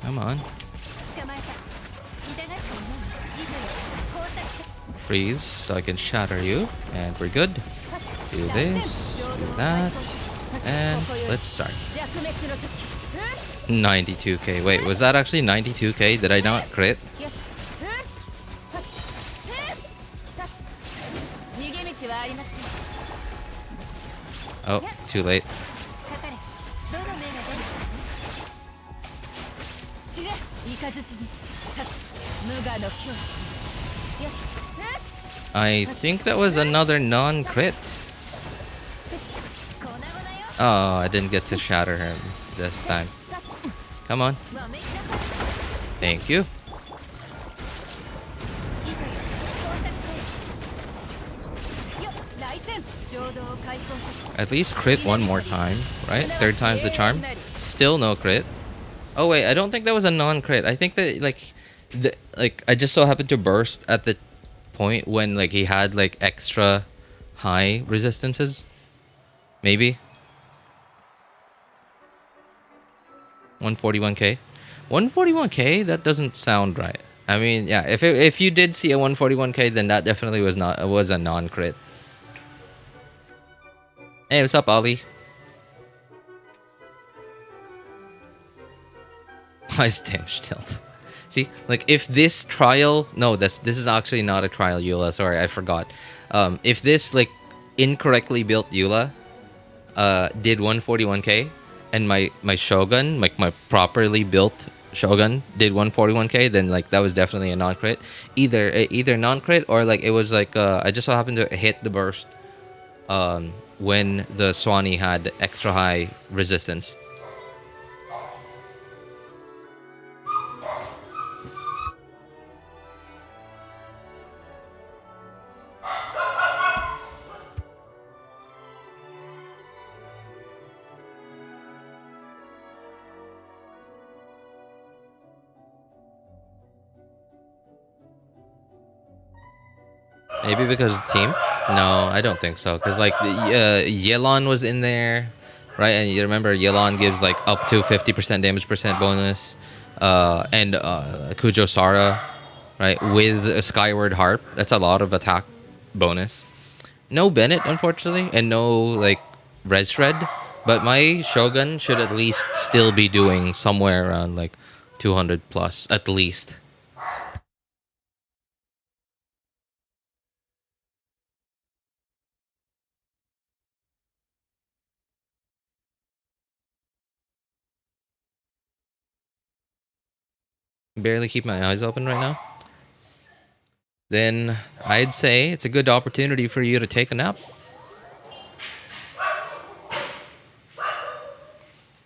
Come on. Freeze so I can shatter you. And we're good. Do this, do that. And let's start. 92k. Wait, was that actually 92k? Did I not crit? Oh, too late. I think that was another non-crit. Oh, I didn't get to shatter him this time. Come on. Thank you. At least crit one more time, right? Third time's the charm. Still no crit. Oh wait, I don't think that was a non-crit. I think that I just so happened to burst at the point when like he had like extra high resistances. Maybe. 141k. 141k? That doesn't sound right. I mean, yeah, if you did see a 141k, then that definitely was a non-crit. Hey, what's up, Ali? Nice damage tilt. See, like if this trial, no, this is actually not a trial Eula. Sorry, I forgot. If this like incorrectly built Eula, did 141k, and my Shogun, like my properly built Shogun did 141k, then like that was definitely a non-crit. Either non-crit or like it was like I just so happened to hit the burst when the Swanee had extra high resistance. Maybe because of the team? No, I don't think so. Because like Yelan was in there, right? And you remember Yelan gives like up to 50% damage percent bonus, and Kujo Sara, right? With a Skyward Harp, that's a lot of attack bonus. No Bennett, unfortunately, and no like Res Shred. But my Shogun should at least still be doing somewhere around like 200 plus, at least. Barely keep my eyes open right now. Then I'd say it's a good opportunity for you to take a nap.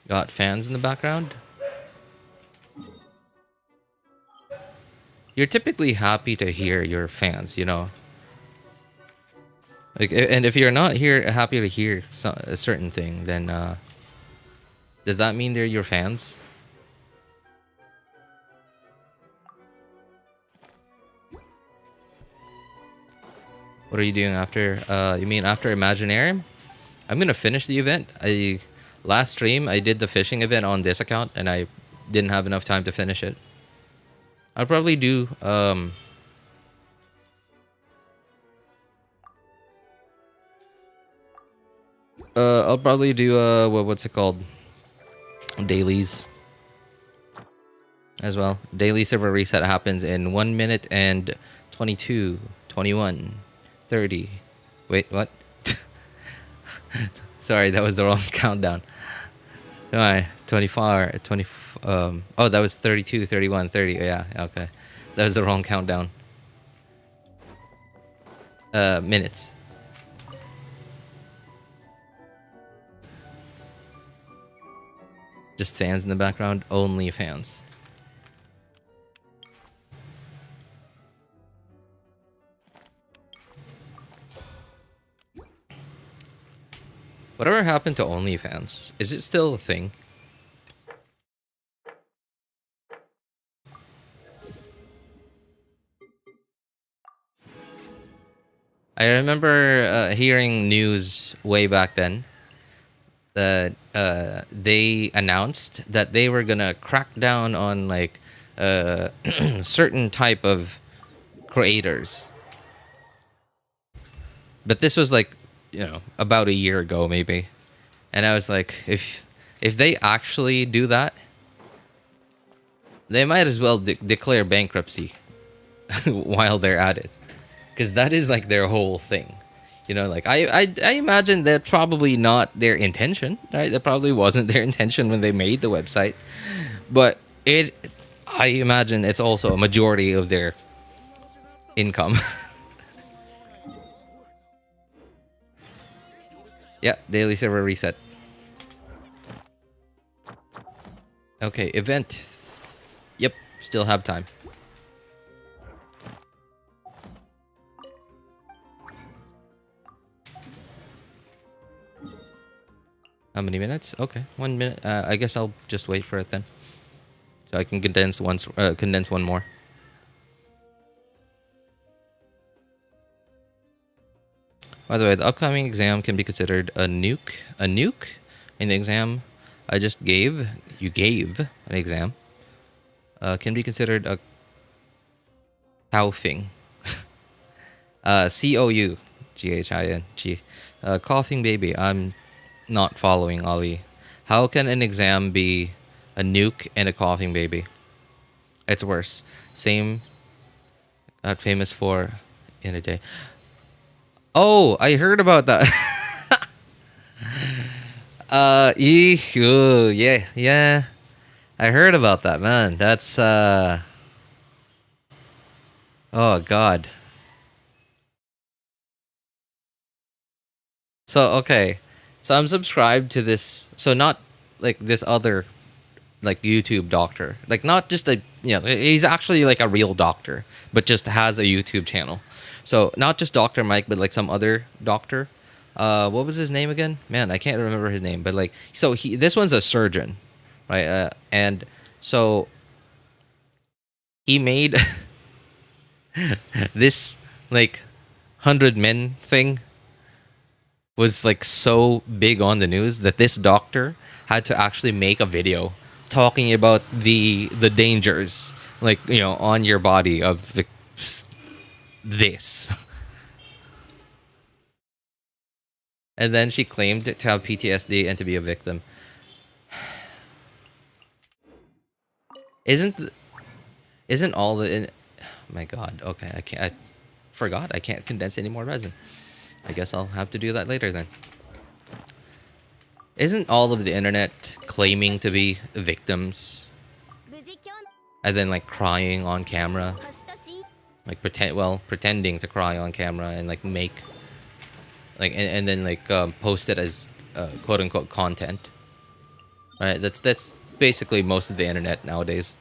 Got fans in the background. You're typically happy to hear your fans, you know. Like, and if you're not here happy to hear a certain thing, then does that mean they're your fans? What are you doing after? You mean after Imaginarium? I'm gonna finish the event. Last stream I did the fishing event on this account, and I didn't have enough time to finish it. I'll probably do what's it called? Dailies as well. Daily server reset happens in 1 minute and 22, 21, 30. Wait, what? Sorry, that was the wrong countdown. Alright, 24, 20. Oh, that was 32, 31, 30. Yeah, okay. That was the wrong countdown. Minutes. Just fans in the background? Only fans. Whatever happened to OnlyFans? Is it still a thing? I remember hearing news way back then that they announced that they were gonna crack down on like certain type of creators. But this was like, you know, about a year ago maybe. And I was like, if they actually do that, they might as well declare bankruptcy while they're at it. Because that is like their whole thing. You know, like I imagine that's probably not their intention, right? That probably wasn't their intention when they made the website. But I imagine it's also a majority of their income. Yeah, daily server reset. Okay, event. Yep, still have time. How many minutes? Okay, 1 minute. I guess I'll just wait for it then, so I can condense one more. By the way, the upcoming exam can be considered a nuke. A nuke in the exam I just gave. You gave an exam. Can be considered a coughing. COUGHING. Coughing baby. I'm not following Ali. How can an exam be a nuke and a coughing baby? It's worse. Same. Got famous for in a day. Oh, I heard about that. Yeah. I heard about that, man. That's oh god. So okay. So I'm subscribed to this, so not like this other like YouTube doctor. Like not just a, he's actually like a real doctor, but just has a YouTube channel. So not just Dr. Mike, but like some other doctor. What was his name again? Man, I can't remember his name, but like, so this one's a surgeon, right? And so he made this like 100 men thing was like so big on the news that this doctor had to actually make a video talking about the dangers, like, on your body of this. And then she claimed to have PTSD and to be a victim. Isn't all the my god, okay, I forgot I can't condense any more resin. I guess I'll have to do that later then. Isn't all of the internet claiming to be victims and then like crying on camera, like pretending to cry on camera and like make like and then like post it as quote unquote content, right? That's basically most of the internet nowadays.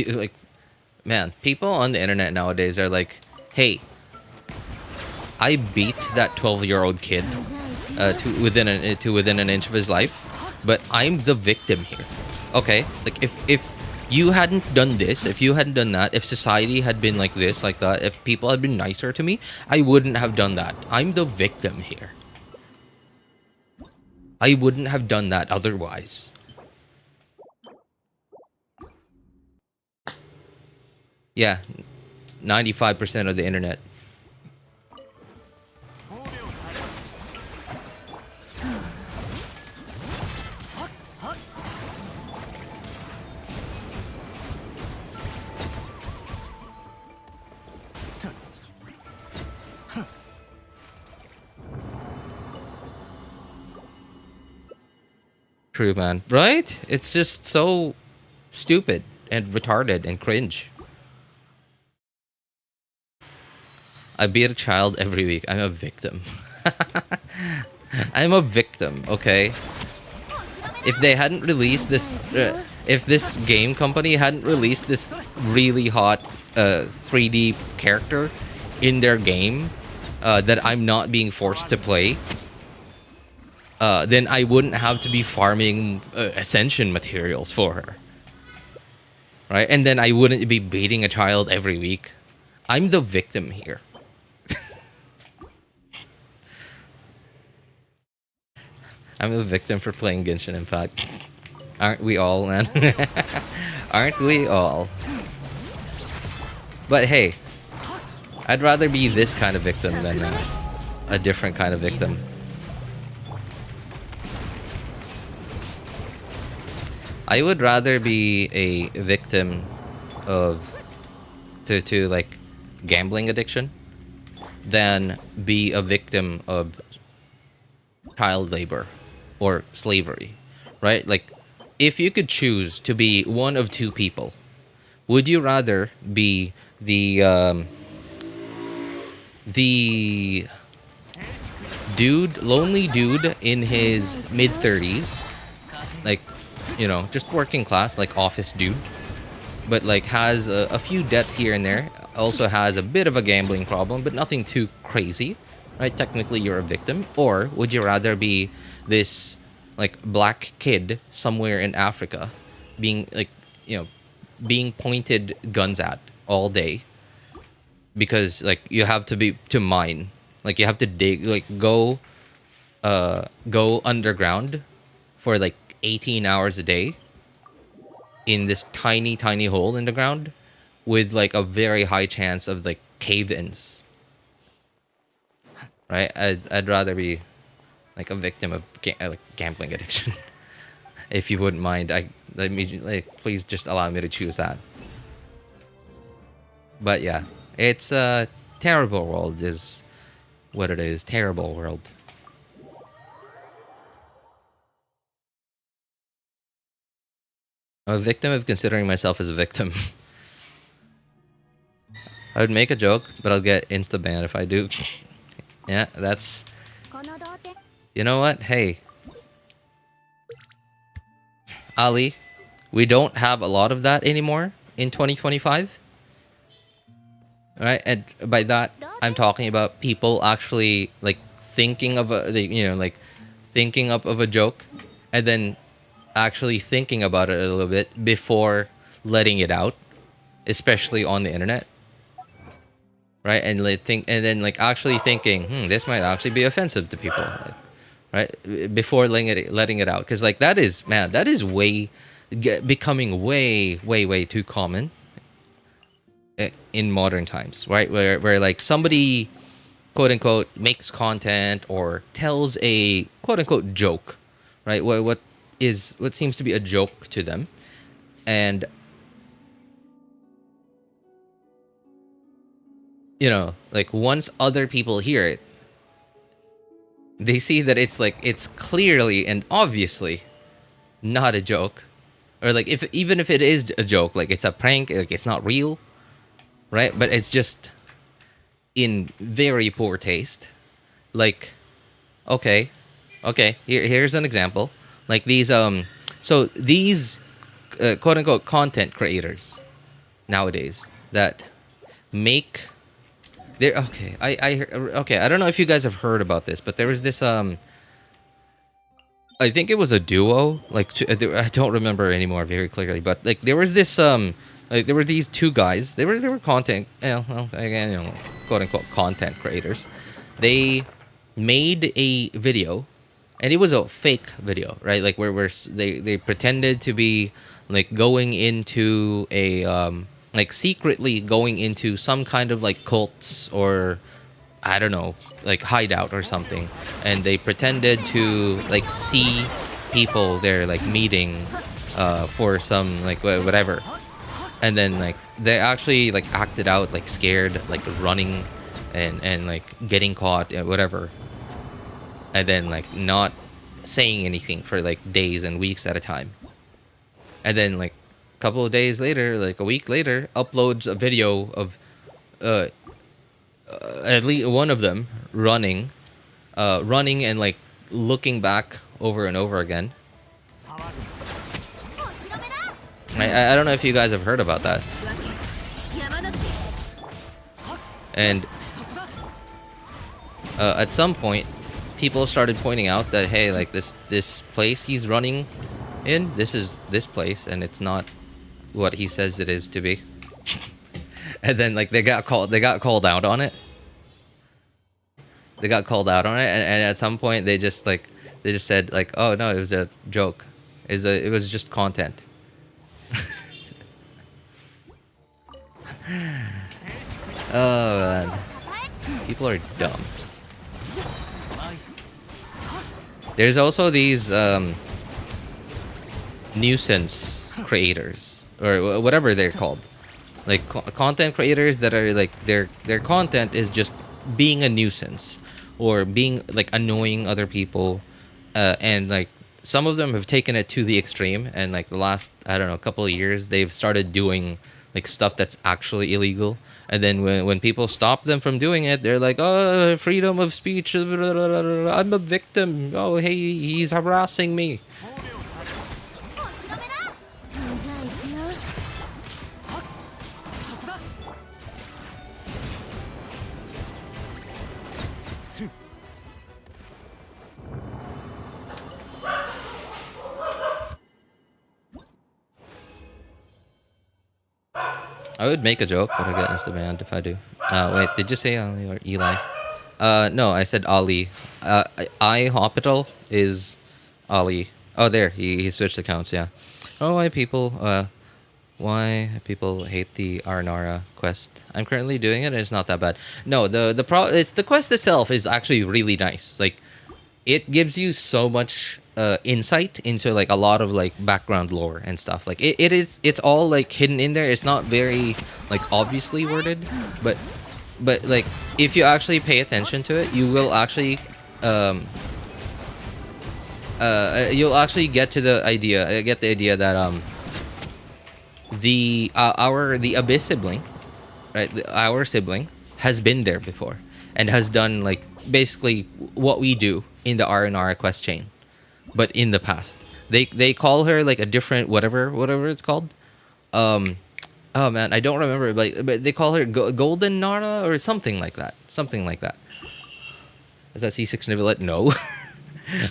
Like, man, people on the internet nowadays are like, hey, I beat that 12-year-old kid to within an inch of his life, but I'm the victim here. Okay, like if you hadn't done this, if you hadn't done that, if society had been like this, like that, if people had been nicer to me, I wouldn't have done that. I'm the victim here. I wouldn't have done that otherwise. Yeah, 95% of the internet. True, man. Right? It's just so stupid and retarded and cringe. I beat a child every week. I'm a victim. I'm a victim, okay? If they hadn't released this... if this game company hadn't released this really hot 3D character in their game that I'm not being forced to play, then I wouldn't have to be farming Ascension materials for her. Right? And then I wouldn't be beating a child every week. I'm the victim here. I'm a victim for playing Genshin Impact. Aren't we all, man? Aren't we all? But hey, I'd rather be this kind of victim than a different kind of victim. I would rather be a victim of to like gambling addiction than be a victim of child labor or slavery, right? Like, if you could choose to be one of two people, would you rather be the lonely dude in his mid-30s, like, just working class, like office dude, but like has a few debts here and there, also has a bit of a gambling problem, but nothing too crazy, right? Technically, you're a victim. Or would you rather be this like black kid somewhere in Africa, being like, being pointed guns at all day because like you have to mine, like you have to dig, like go underground for like 18 hours a day in this tiny hole in the ground with like a very high chance of like cave-ins, right? I'd rather be like a victim of like gambling addiction. If you wouldn't mind, please just allow me to choose that. But yeah, it's a terrible world is what it is. Terrible world. I'm a victim of considering myself as a victim. I would make a joke, but I'll get insta banned if I do. Yeah, that's. You know what? Hey, Ali, we don't have a lot of that anymore in 2025. Right, and by that I'm talking about people actually like thinking of thinking up of a joke, and then actually thinking about it a little bit before letting it out, especially on the internet. Right, and then actually thinking, this might actually be offensive to people, right? Before letting it out, because like that is becoming way too common in modern times, right? Where like somebody quote unquote makes content or tells a quote unquote joke, right? What seems to be a joke to them, and like once other people hear it, they see that it's clearly and obviously not a joke, or like even if it is a joke, like it's a prank, like it's not real, right? But it's just in very poor taste. Like, okay, here's an example. Like these quote unquote content creators nowadays that make they're okay. I don't know if you guys have heard about this, but there was this I think it was a duo. Like I don't remember anymore very clearly, but like there was this like there were these two guys. They were content, again, quote unquote content creators. They made a video, and it was a fake video, right? Like where they pretended to be like going into a like secretly going into some kind of like cults, or I don't know, like hideout or something, and they pretended to like see people there like meeting for some like whatever, and then like they actually like acted out like scared, like running and like getting caught and whatever, and then like not saying anything for like days and weeks at a time, and then like a couple of days later, like a week later, uploads a video of at least one of them running and like looking back over and over again. I don't know if you guys have heard about that. And at some point, people started pointing out that, hey, like this place he's running in, this is this place, and it's not what he says it is to be. And then like they got called out on it. They got called out on it, and at some point they just said like, oh no, it was a joke. It was just content. Oh man, people are dumb. There's also these nuisance creators, or whatever they're called, like content creators that are like their content is just being a nuisance or being like annoying other people, and like some of them have taken it to the extreme, and like the last, I don't know, couple of years they've started doing like stuff that's actually illegal, and then when people stop them from doing it, they're like, oh, freedom of speech, I'm a victim, oh hey, he's harassing me. I would make a joke, but I get insta banned if I do. Wait, did you say Ali or Eli? No, I said Ali. I Hospital is Ali. Oh, there, he switched accounts. Yeah. Oh, why people hate the Arnara quest? I'm currently doing it, and it's not that bad. No, it's the quest itself is actually really nice. Like, it gives you so much insight into like a lot of like background lore and stuff. Like it's all like hidden in there. It's not very like obviously worded, but like if you actually pay attention to it, you will actually you'll actually get the idea that the Abyss sibling, right? Our sibling has been there before and has done like basically what we do in the R&R quest chain, but in the past. They call her like a different whatever it's called. Oh man, I don't remember. But they call her Golden Nara or something like that. Something like that. Is that C6 Nivelet? No.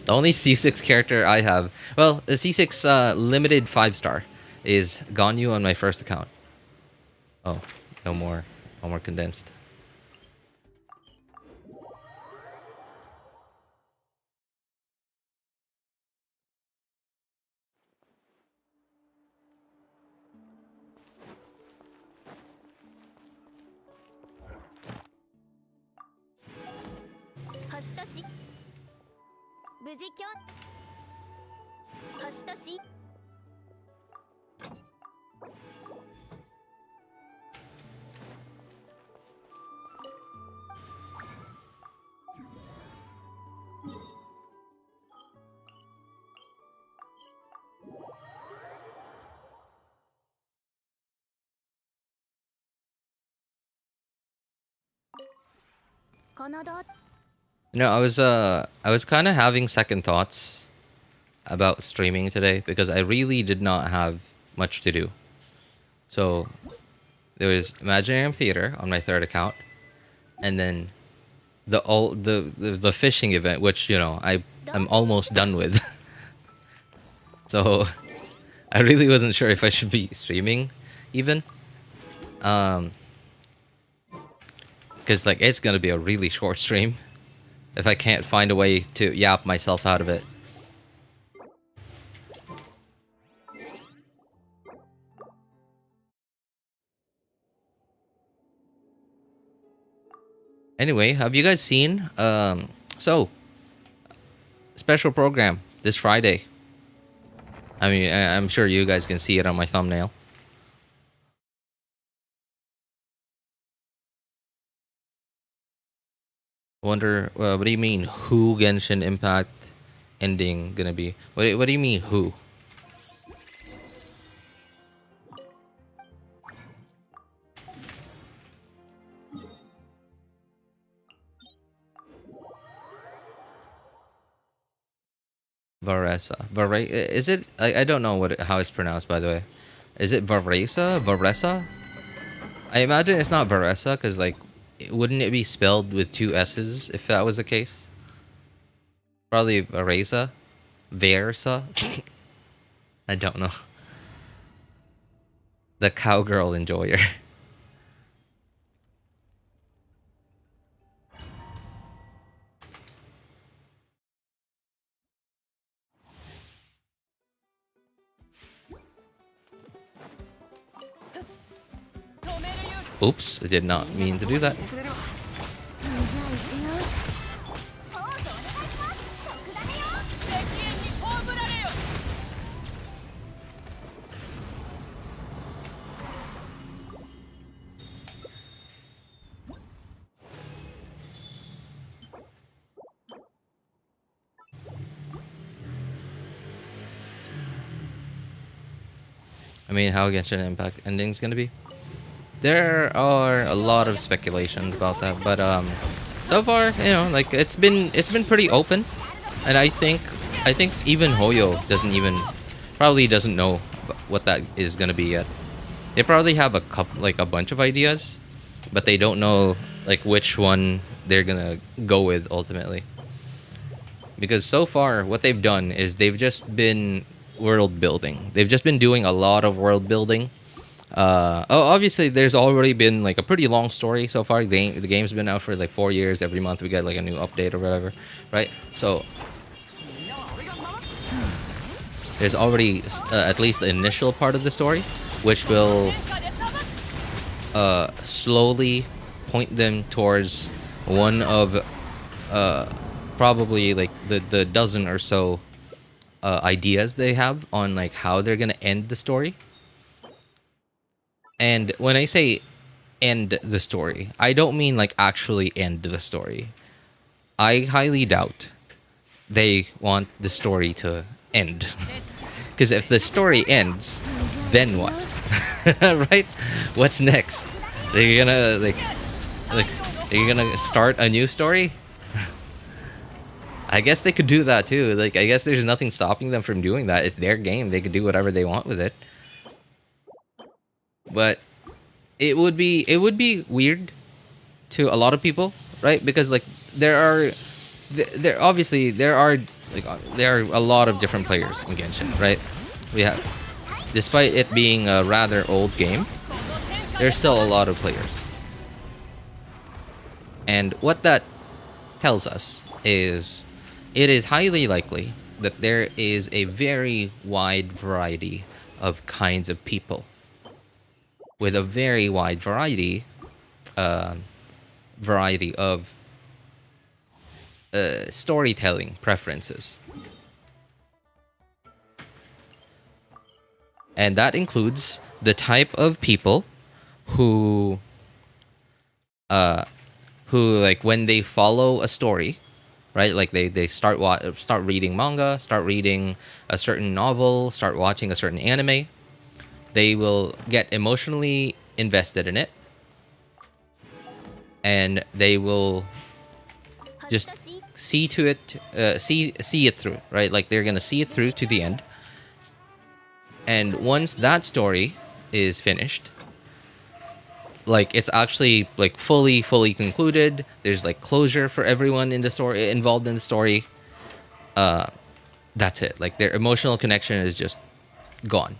The only C6 character I have, well, the C6 limited 5-star is Ganyu on my first account. Oh, no more condensed. No, I was kind of having second thoughts about streaming today because I really did not have much to do. So there was Imaginarium Theater on my third account, and then the fishing event, which I'm almost done with. So I really wasn't sure if I should be streaming even. Because like it's gonna be a really short stream if I can't find a way to yap myself out of it. Anyway, have you guys seen so special program this Friday? I mean, I'm sure you guys can see it on my thumbnail. Wonder, what do you mean? Who Genshin Impact ending gonna be? What do you mean who? Varesa. Is it? I don't know how it's pronounced, by the way. Is it Varesa? Varesa? I imagine it's not Varesa because like, wouldn't it be spelled with 2 S's if that was the case? Probably Varesa? Versa? I don't know. The cowgirl enjoyer. Oops, I did not mean to do that. I mean, how Genshin Impact ending's gonna be? There are a lot of speculations about that, but so far, like it's been pretty open, and I think even Hoyo probably doesn't know what that is gonna be yet. They probably have a bunch of ideas, but they don't know like which one they're gonna go with ultimately. Because so far, what they've done is they've just been world building. They've just been doing a lot of world building. Obviously there's already been like a pretty long story so far. The game's been out for like 4 years. Every month we get like a new update or whatever, right? So there's already at least the initial part of the story, which will slowly point them towards one of probably like the dozen or so ideas they have on like how they're gonna end the story. And when I say end the story, I don't mean like actually end the story. I highly doubt they want the story to end. Because if the story ends, then what? Right? What's next? They're gonna like are you gonna start a new story? I guess they could do that too. Like I guess there's nothing stopping them from doing that. It's their game. They could do whatever they want with it. But it would be weird to a lot of people, right? Because like there obviously there are a lot of different players in Genshin, right? We have, despite it being a rather old game, there's still a lot of players. And what that tells us is it is highly likely that there is a very wide variety of kinds of people with a very wide variety of storytelling preferences. And that includes the type of people who like when they follow a story, right? Like they start reading manga, start reading a certain novel, start watching a certain anime, they will get emotionally invested in it, and they will just see it through, right? Like they're gonna see it through to the end. And once that story is finished, like it's actually like fully concluded, there's like closure for everyone in the story, involved in the story, that's it. Like their emotional connection is just gone,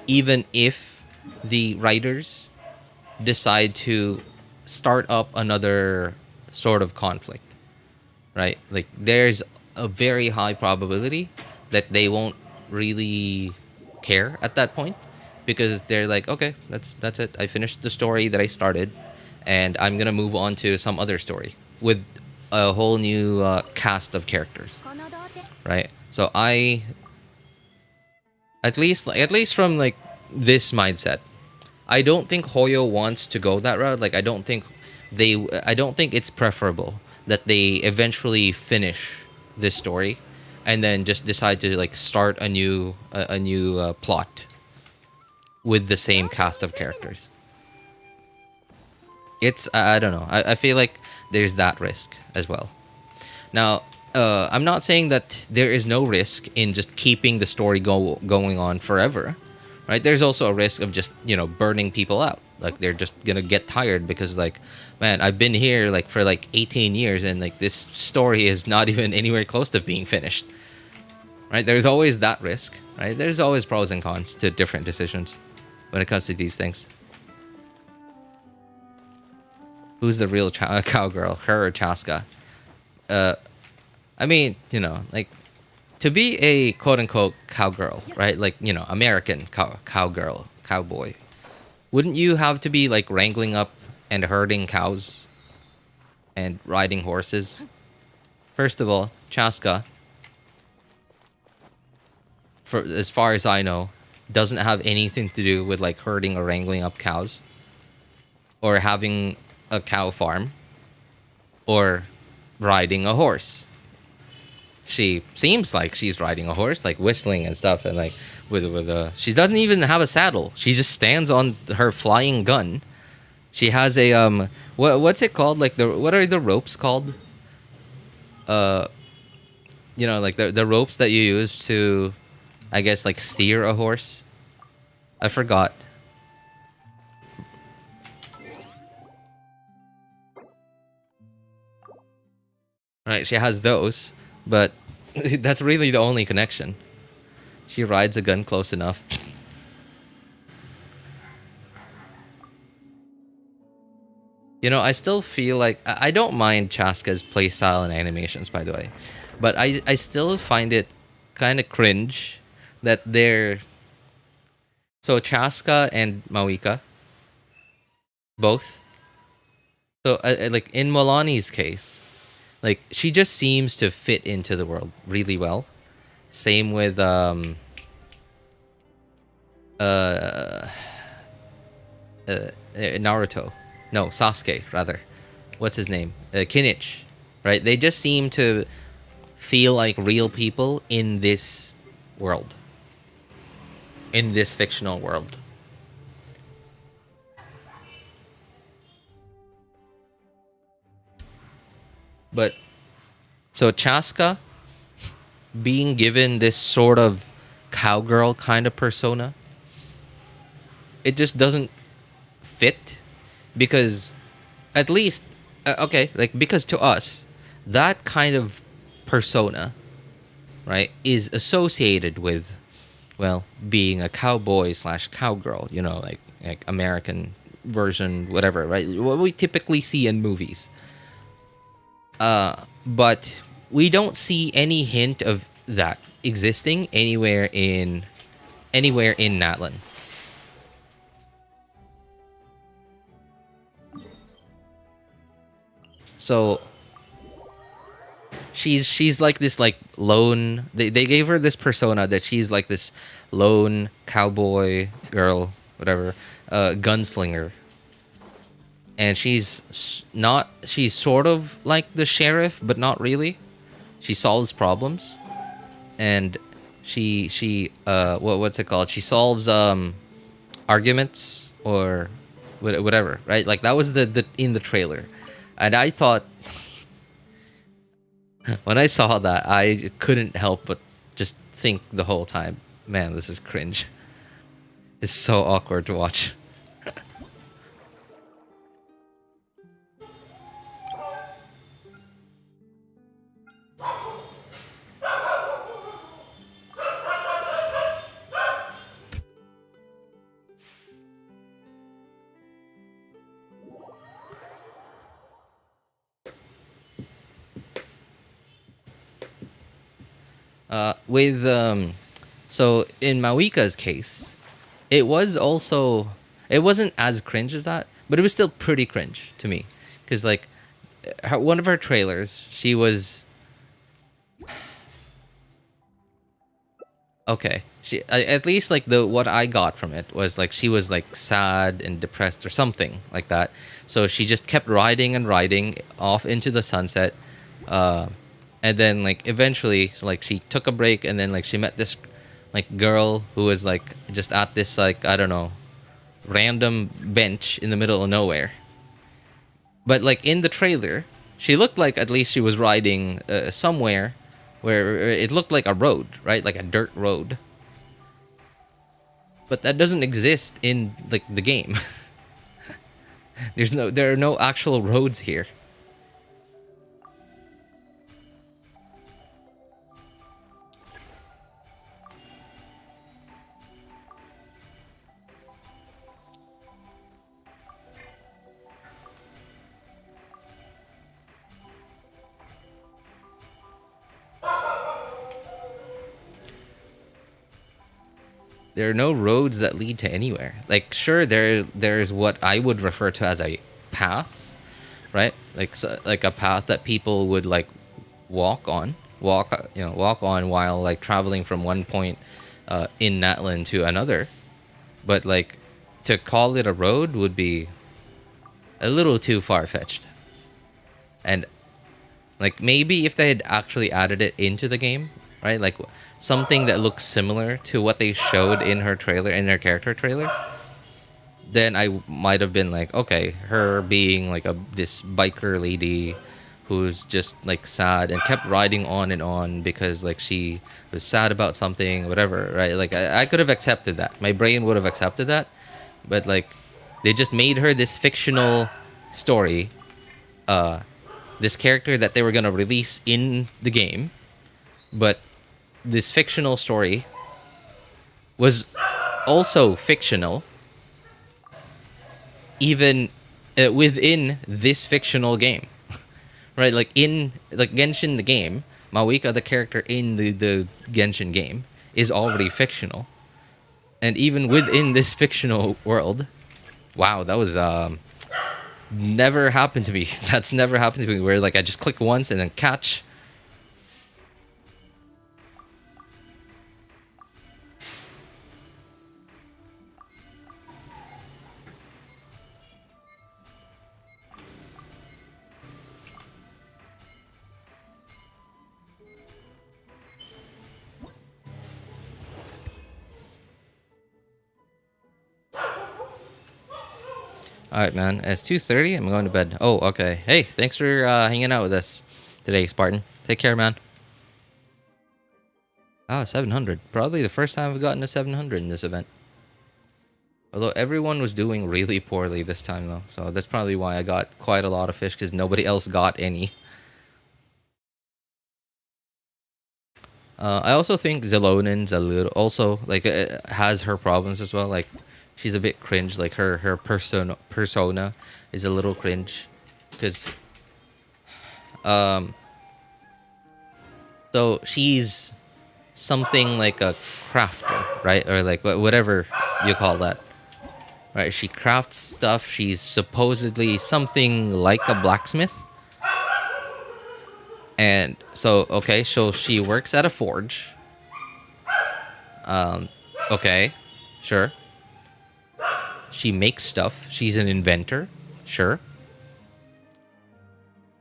even if the writers decide to start up another sort of conflict, right? Like there's a very high probability that they won't really care at that point, because they're like, okay, that's it. I finished the story that I started, and I'm gonna move on to some other story with a whole new cast of characters, right? So at least from like this mindset, I don't think Hoyo wants to go that route. Like I don't think it's preferable that they eventually finish this story and then just decide to like start a new plot with the same cast of characters. It's I don't know. I feel like there's that risk as well. Now, I'm not saying that there is no risk in just keeping the story going on forever, right? There's also a risk of just, burning people out. Like they're just gonna get tired because like, man, I've been here like for like 18 years and like this story is not even anywhere close to being finished, right? There's always that risk, right? There's always pros and cons to different decisions when it comes to these things. Who's the real cowgirl, her or Chaska? I mean, like, to be a quote-unquote cowgirl, right? Like, American cowgirl, cowboy. Wouldn't you have to be, like, wrangling up and herding cows and riding horses? First of all, Chaska, for as far as I know, doesn't have anything to do with, like, herding or wrangling up cows, or having a cow farm, or riding a horse. She seems like she's riding a horse, like whistling and stuff, and like with she doesn't even have a saddle. She just stands on her flying gun. She has a what's it called? Like what are the ropes called? Like the ropes that you use to, I guess, like steer a horse. I forgot. Right, she has those, but that's really the only connection. She rides a gun close enough. I still feel like I don't mind Chaska's playstyle and animations, by the way, but I still find it kind of cringe that they're so Chaska and Mawika both. So like in Milani's case, like she just seems to fit into the world really well. Same with uh, Naruto. No, Sasuke rather. What's his name? Kinich. Right? They just seem to feel like real people in this world. In this fictional world. But so Chaska being given this sort of cowgirl kind of persona, it just doesn't fit because at least okay, like because to us that kind of persona, right, is associated with, well, being a cowboy slash cowgirl, you know, like American version, whatever, right? What we typically see in movies. But we don't see any hint of that existing anywhere in Natlan. So she's like this like lone, they gave her this persona that she's like this lone cowboy girl, whatever, gunslinger. And she's sort of like the sheriff, but not really. She solves problems, and what's it called? She solves arguments or whatever, right? Like that was the in the trailer, and I thought when I saw that, I couldn't help but just think the whole time, man, this is cringe. It's so awkward to watch. With so in Mawika's case, it wasn't as cringe as that, but it was still pretty cringe to me because like one of her trailers, she was okay. She at least like the what I got from it was like she was like sad and depressed or something like that. So she just kept riding and riding off into the sunset. And then like eventually like she took a break and then like she met this like girl who was like just at this like I don't know random bench in the middle of nowhere. But like in the trailer, she looked like at least she was riding somewhere where it looked like a road, right? Like a dirt road. But that doesn't exist in like the game. There are no actual roads here. There are no roads that lead to anywhere. Like, sure, there's what I would refer to as a path, right? Like, so, like a path that people would like walk on while like traveling from one point in Natlan to another. But like, to call it a road would be a little too far fetched. And like maybe if they had actually added it into the game, right? Like something that looks similar to what they showed in her trailer, in their character trailer, then I might have been like, okay, her being like this biker lady who's just like sad and kept riding on and on because like she was sad about something, whatever, right? Like I could have accepted that. My brain would have accepted that. But like they just made her this fictional story, this character that they were gonna release in the game, but this fictional story was also fictional even within this fictional game. Right, like in like Genshin the game, Mawika the character in the Genshin game is already fictional, and even within this fictional world, wow, that was never happened to me. That's never happened to me where like I just click once and then catch. Alright, man. It's 2:30. I'm going to bed. Oh, okay. Hey, thanks for hanging out with us today, Spartan. Take care, man. Ah, 700. Probably the first time I've gotten a 700 in this event. Although everyone was doing really poorly this time, though. So that's probably why I got quite a lot of fish, because nobody else got any. I also think Zelonin's a little... Also, like, has her problems as well. Like, she's a bit cringe. Like, her persona is a little cringe. Because... So, she's something like a crafter, right? Or like, whatever you call that. Right, she crafts stuff. She's supposedly something like a blacksmith. And so, okay, so she works at a forge. Okay, sure. She makes stuff. She's an inventor, sure.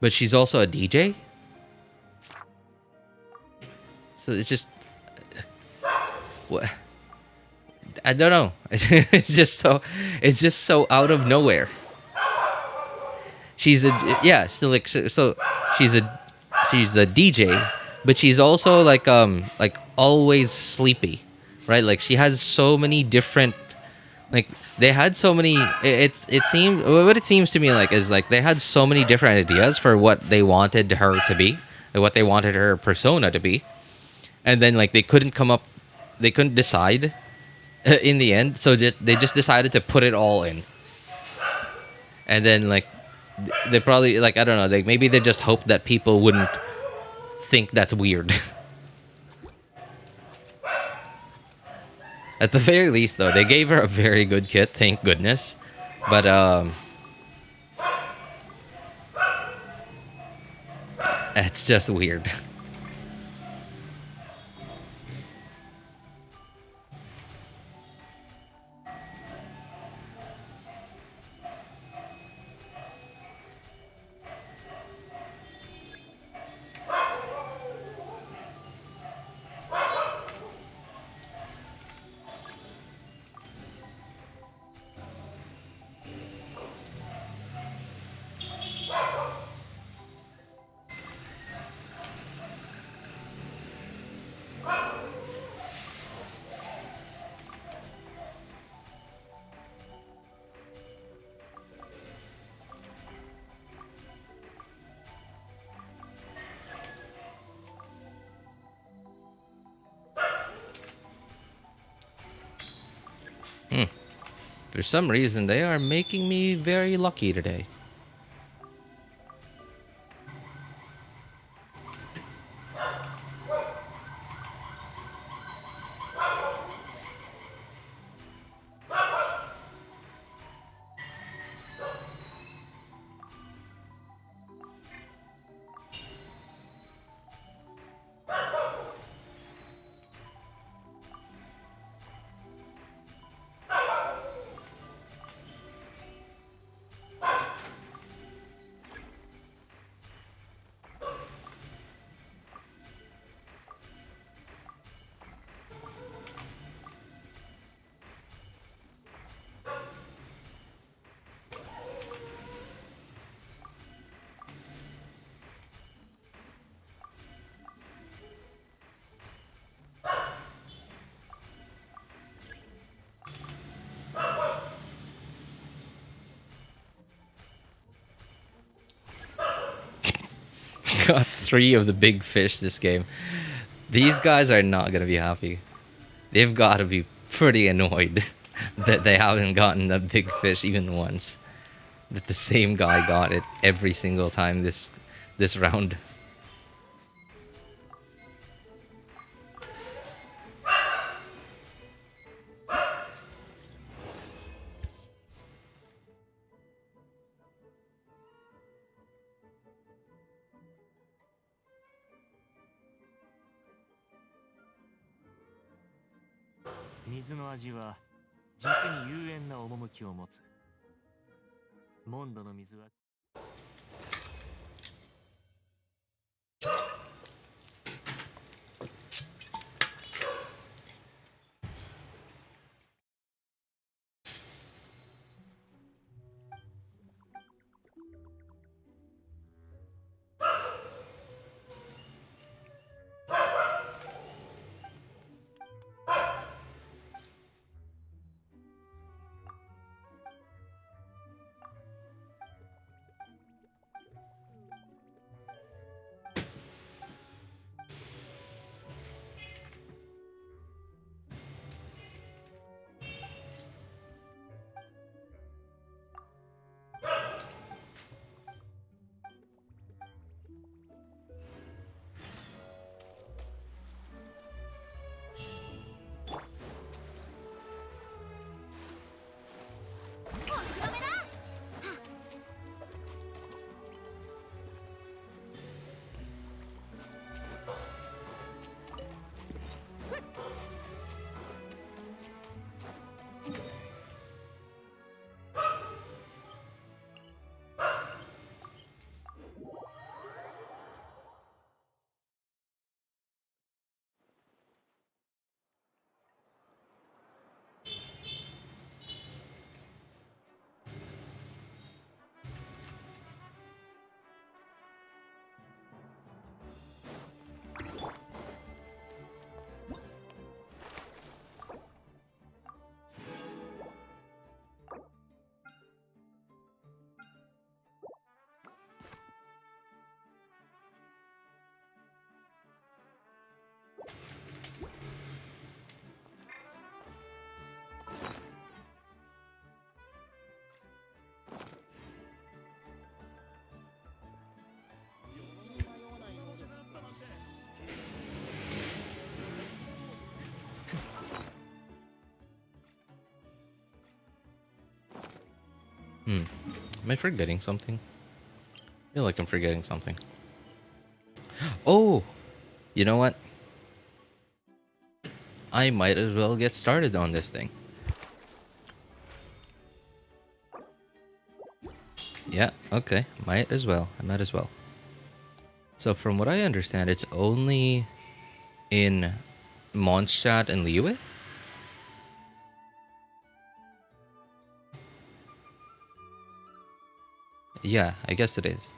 But she's also a DJ. So it's just... What? I don't know. It's just so out of nowhere. She's a... Yeah, still like... So she's a DJ, but she's also like always sleepy, right? Like she has so many different, like they had so many. It seems what it seems to me like is like they had so many different ideas for what they wanted her to be, like what they wanted her persona to be, and then like they couldn't decide in the end, so they just decided to put it all in, and then like they probably like I don't know, like maybe they just hoped that people wouldn't think that's weird. At the very least, though, they gave her a very good kit, thank goodness. But it's just weird. For some reason, they are making me very lucky today. Got 3 of the big fish this game. These guys are not gonna be happy. They've got to be pretty annoyed that they haven't gotten a big fish even once. That the same guy got it every single time this round. Am I forgetting something? I feel like I'm forgetting something. Oh, you know what? I might as well get started on this thing. Yeah, okay. Might as well. I might as well. So from what I understand, it's only in Mondstadt and Liyue? Yeah, I guess it is.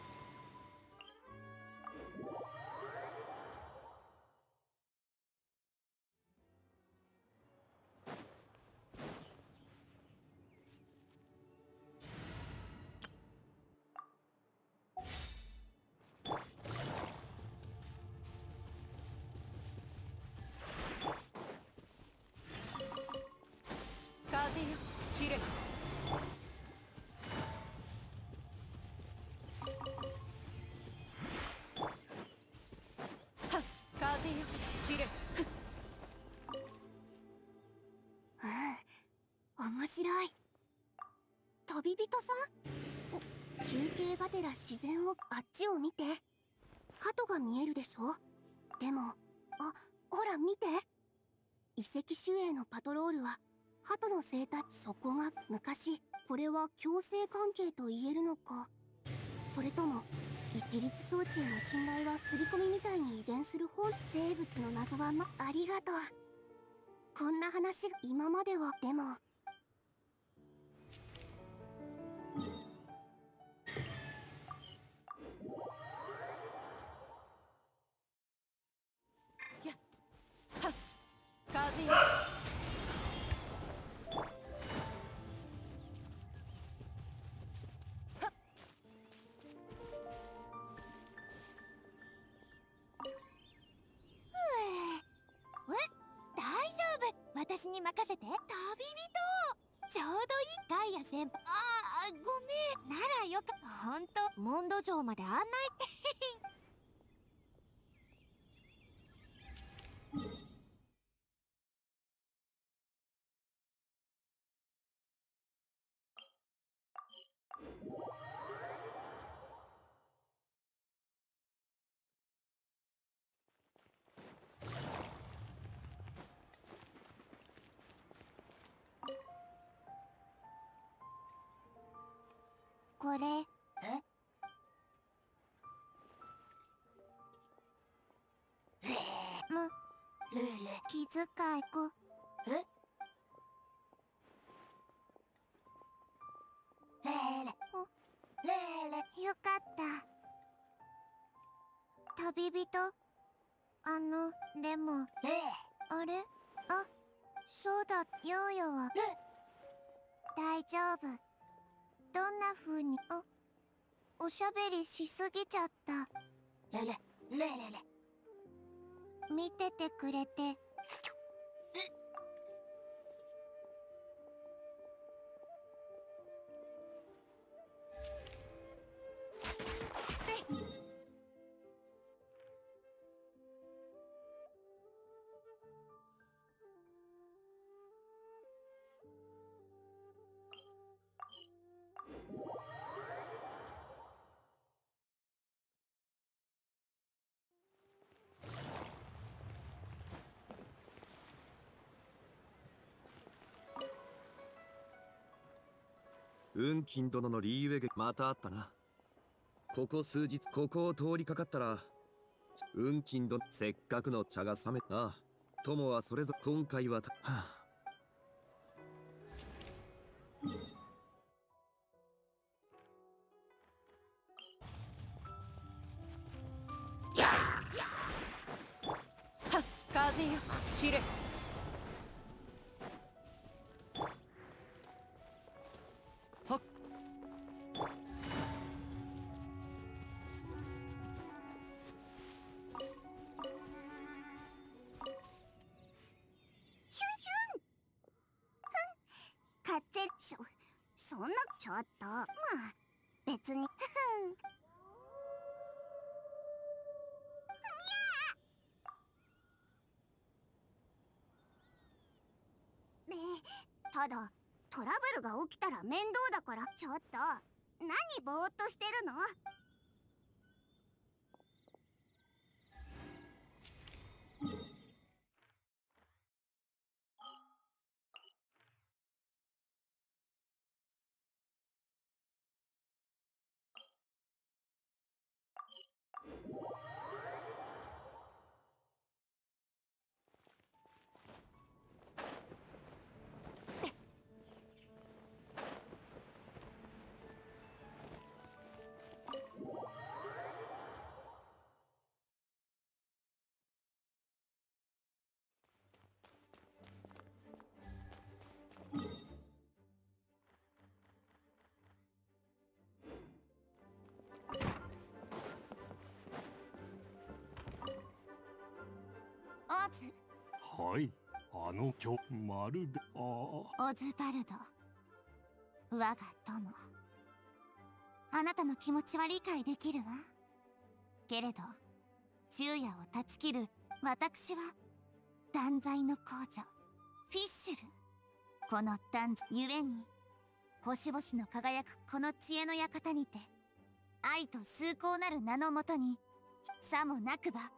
運金殿のリーウェゲまたあったな。ここ数日ここを通りかかったら、運金殿せっかくの茶が冷めた。友はそれぞれ今回は風よ散れ。そんなちょっとまあ別にねえ、ただトラブルが起きたら面倒だから。ちょっと何ぼーっとしてるの？オズ。はい、今日まるでオズバルド、我が友。あなたの気持ちは理解できるわ。けれど昼夜を断ち切る私は断罪の皇女フィッシュル。この断罪ゆえに星々の輝くこの知恵の館にて、愛と崇高なる名のもとにさもなくば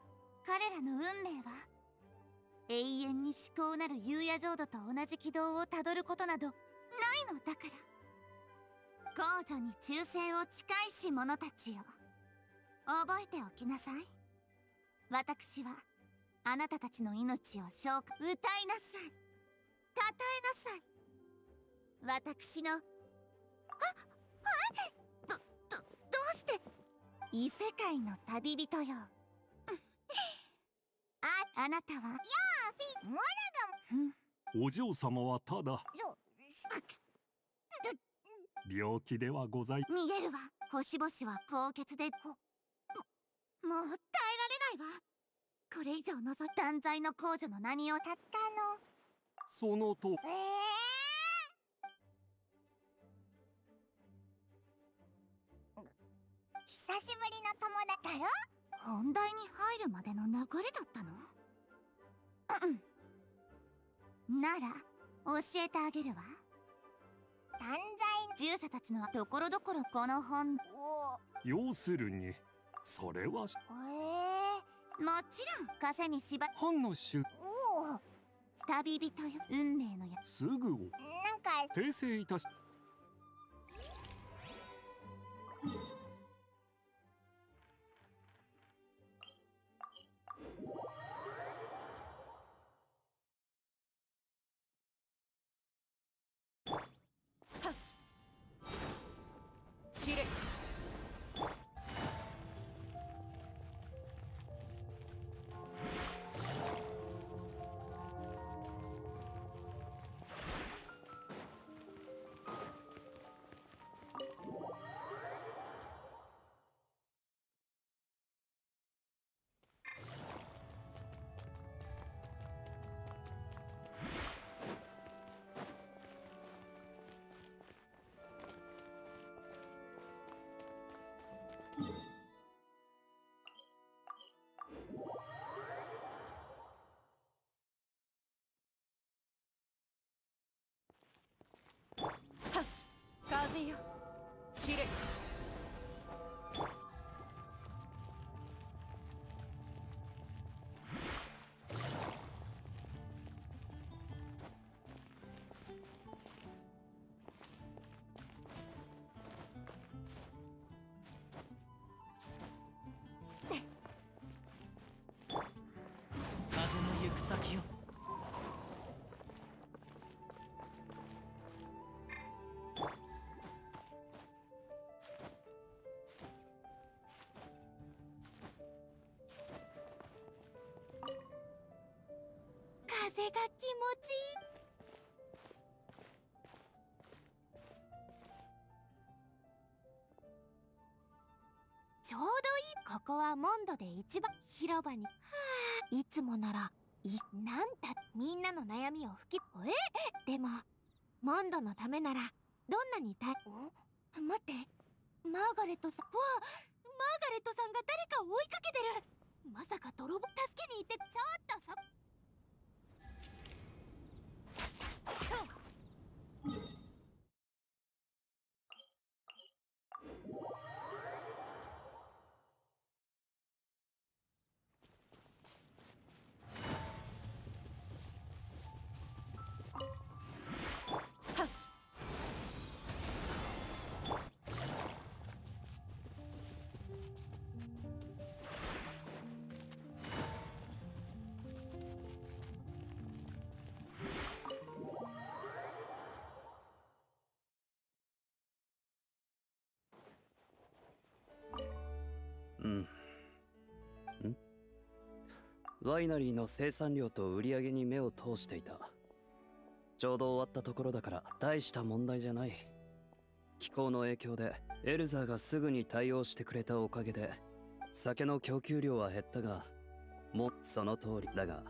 彼らの運命は永遠に至高なる幽夜浄土と同じ軌道をたどることなどないのだから。皇女に忠誠を誓いし者たちよ、覚えておきなさい。私はあなたたちの命を唱歌、歌いなさい、たたえなさい。私のどうして異世界の旅人よあなたはやあフィモラガン。お嬢様はただ病気ではござい。見えるわ、星々は高血でもう耐えられないわ。これ以上のぞ断罪の皇女の名をたったの。そのと久しぶりの友達だろ。本題に入るまでの流れだったの？なら教えてあげるわ。断罪従者たちのところどころこの本を。要するにそれはもちろん枷に縛本の種おお旅人よ、運命のやすぐをなんか訂正いたし。チレ。風よ、チレ。風の行く先を。風が気持ちいい。ちょうどいい。ここはモンドで一番広場に。はあ、いつもならなんたみんなの悩みを吹きでもモンドのためならどんなに待って、マーガレットさん。わあ、マーガレットさんが誰かを追いかけてる。まさか泥棒助けに行って。ちょっとそワイナリーの生産量と売り上げに目を通していた。ちょうど終わったところだから大した問題じゃない。気候の影響でエルザーがすぐに対応してくれたおかげで酒の供給量は減ったが、もその通りだが、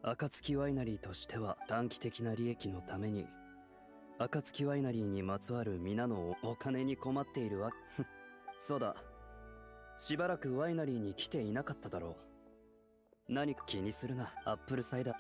暁ワイナリーとしては短期的な利益のために暁ワイナリーにまつわる皆のお金に困っているわ。そうだ、しばらくワイナリーに来ていなかっただろう。何か気にするな、アップルサイダー。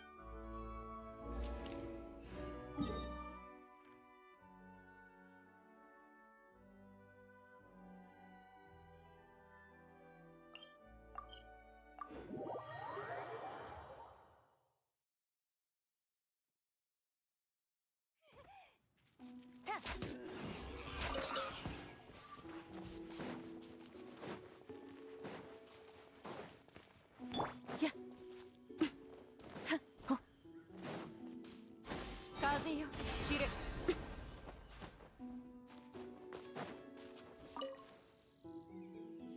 風よ散れ。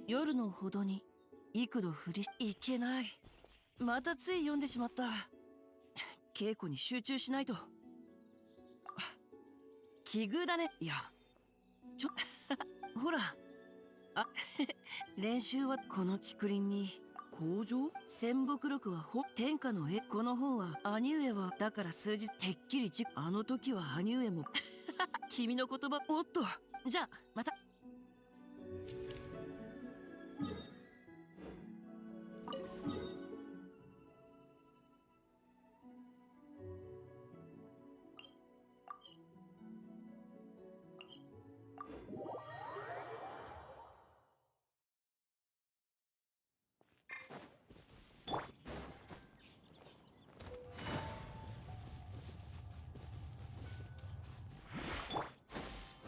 夜のほどに幾度振りいけない。またつい読んでしまった。稽古に集中しないと。奇遇だね。いやほら、あ練習はこの竹林に。工場仙木録は天下の絵。この本は兄上はだから数日てっきりあの時は兄上も君の言葉。おっと、じゃあまた。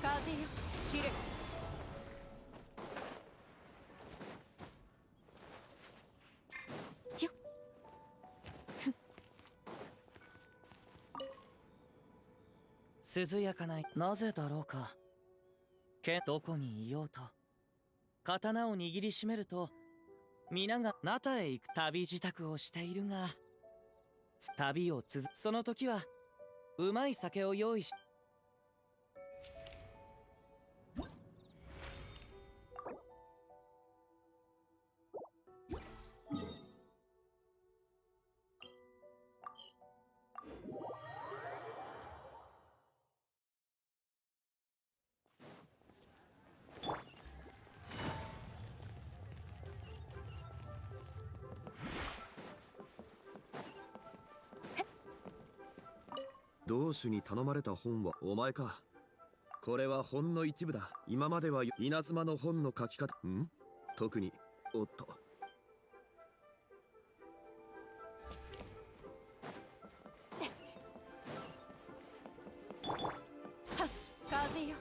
風よ散れ。涼やかない。なぜだろうか。どこにいようと刀を握りしめると皆がナタへ行く旅支度をしているが、旅をその時はうまい酒を用意し。同種に頼まれた本はお前か。これはほんの一部だ。今までは稲妻の本の書き方特に。おっと、風よ。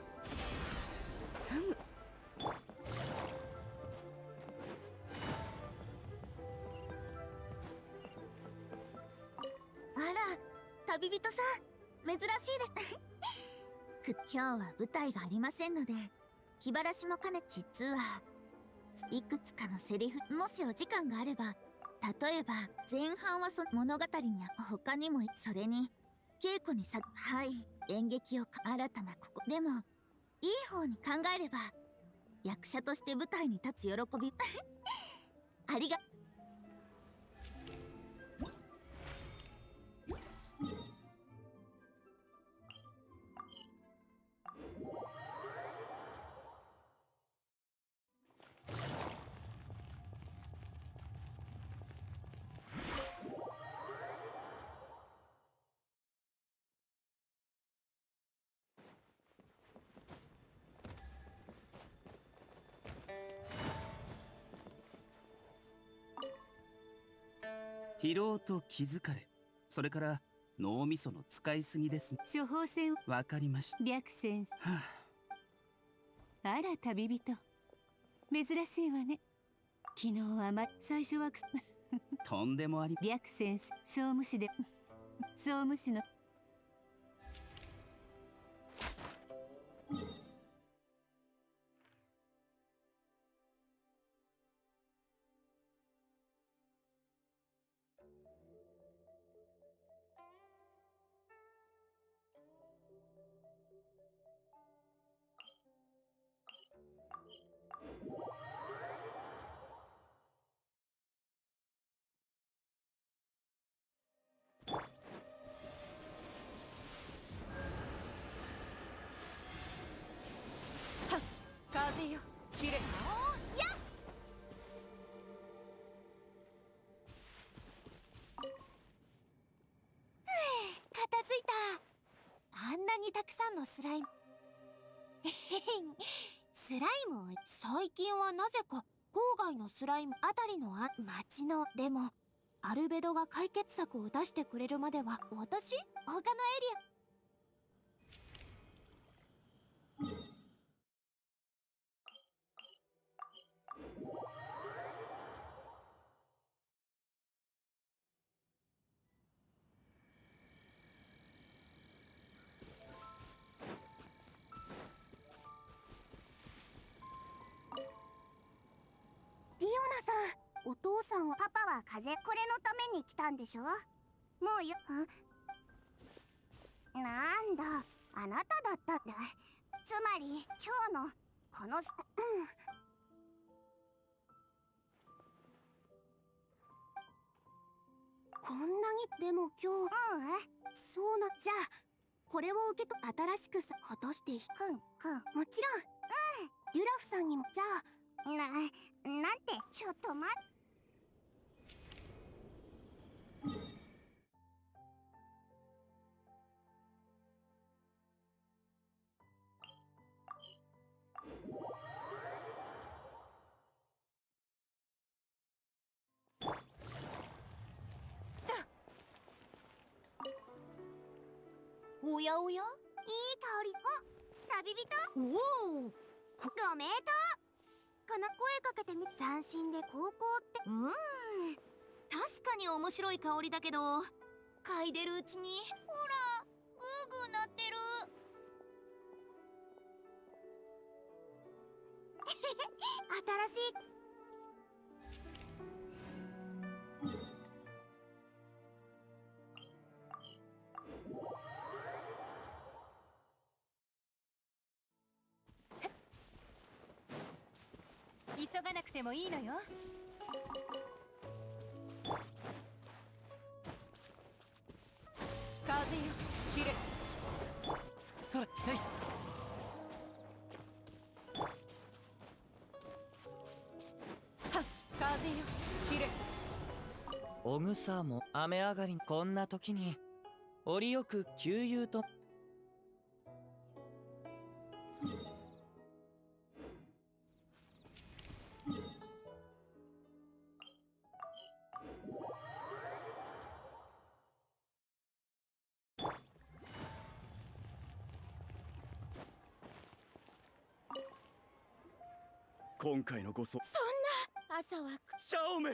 あら、旅人さん、珍しいです今日は舞台がありませんので、気晴らしも兼ね。実はいくつかのセリフ、もしお時間があれば。例えば前半は物語に他にも、それに稽古に演劇を新たなでもいい方に考えれば役者として舞台に立つ喜びありが。疲労と気疲れ、それから脳みその使いすぎです。処方箋わかりました。白先生。はあら旅人、珍しいわね。昨日は最初はあ、とんでもあり。白先生、総務士で総務士の風よ散れ。片付いた。あんなにたくさんのスライムスライムを最近はなぜか郊外のスライムあたりの町のでもアルベドが解決策を出してくれるまでは私他のエリディオナさん、お父さんはパパはこれのために来たんでしょ。もうなんだ、あなただったんだ。つまり今日のこのこんなにでも今日そうな。じゃあこれを受けと新しく落としてもちろんデュラフさんにも。じゃあなんてちょっと待っ。おやおや、いい香り。旅人。おお、ご名答。この声かけてみ。斬新で高校って。確かに面白い香りだけど、嗅いでるうちにほらグーグーなってる。新しい。急がなくてもいいのよ。風よ散れ。それせい。はっ、風よ散れ。おぐさも雨上がり。こんな時に折よく給油と。今回のごそ。朝はシャオメ。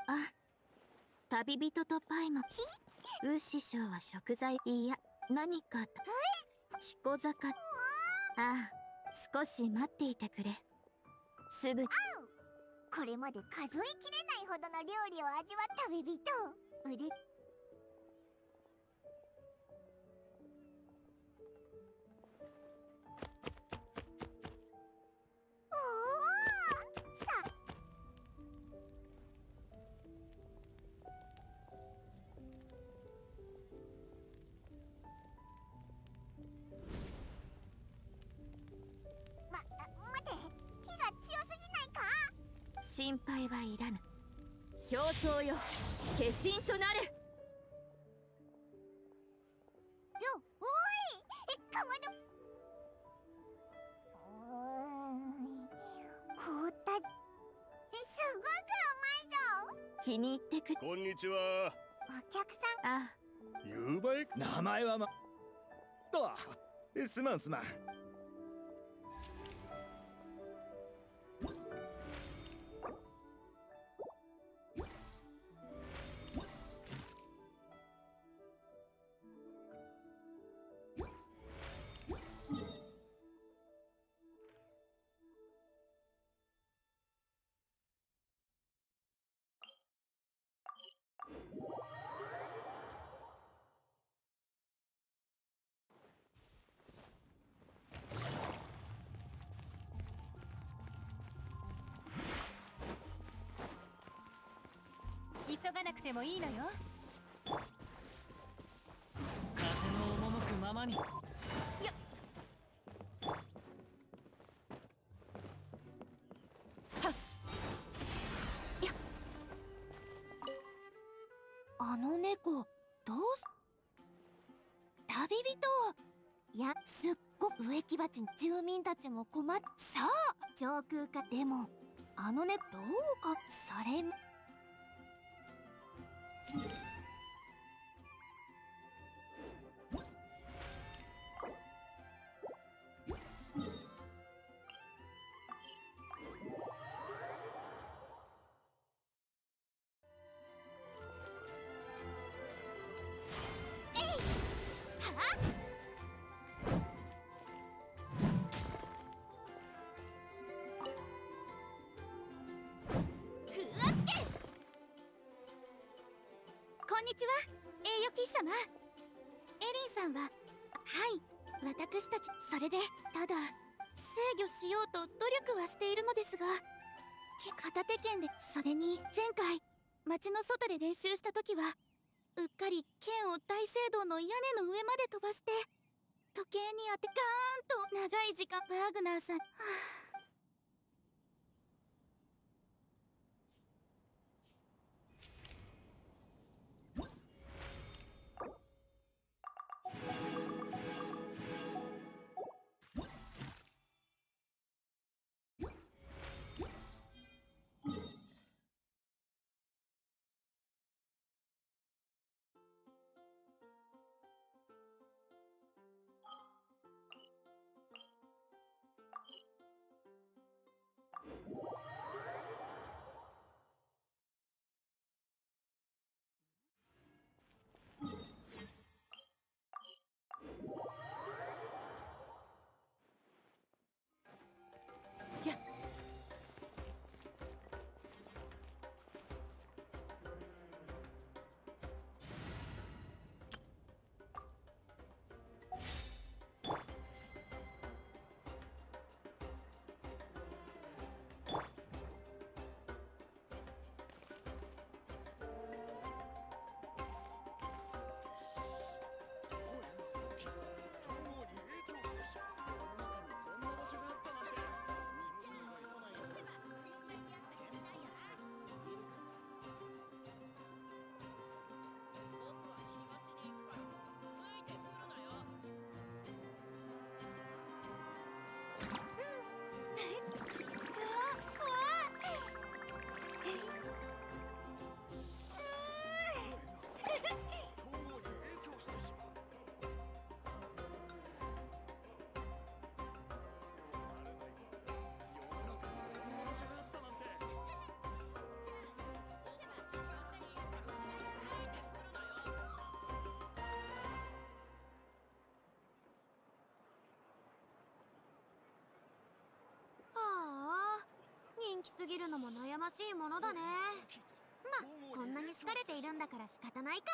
あ、旅人とパイも。ウッ師匠は食材。いや、何かと。チコ坂。ああ、少し待っていてくれ。すぐ。これまで数えきれないほどの料理を味わった旅人。腕。待て、火が強すぎないか。心配はいらぬ。表層よ、化身となる。おい、かまど。凍った。すごくうまいぞ。気に入ってく。こんにちは。お客さん。あ、ゆうばい名前はとすまんすまん。急がなくてもいいのよ。風の赴くままに。あの猫どうす。旅人。いや、すっごく植木鉢に住民たちも困っ。そう上空か。でもあの猫どうか。それこんにちは、栄誉喫茶様。エリンさんは。はい、私たち。それでただ制御しようと努力はしているのですが、片手剣で。それに前回町の外で練習した時はうっかり剣を大聖堂の屋根の上まで飛ばして時計に当てガーンと長い時間。ワーグナーさん、はあ。人気すぎるのも悩ましいものだね。ま、こんなに好かれているんだから仕方ないか。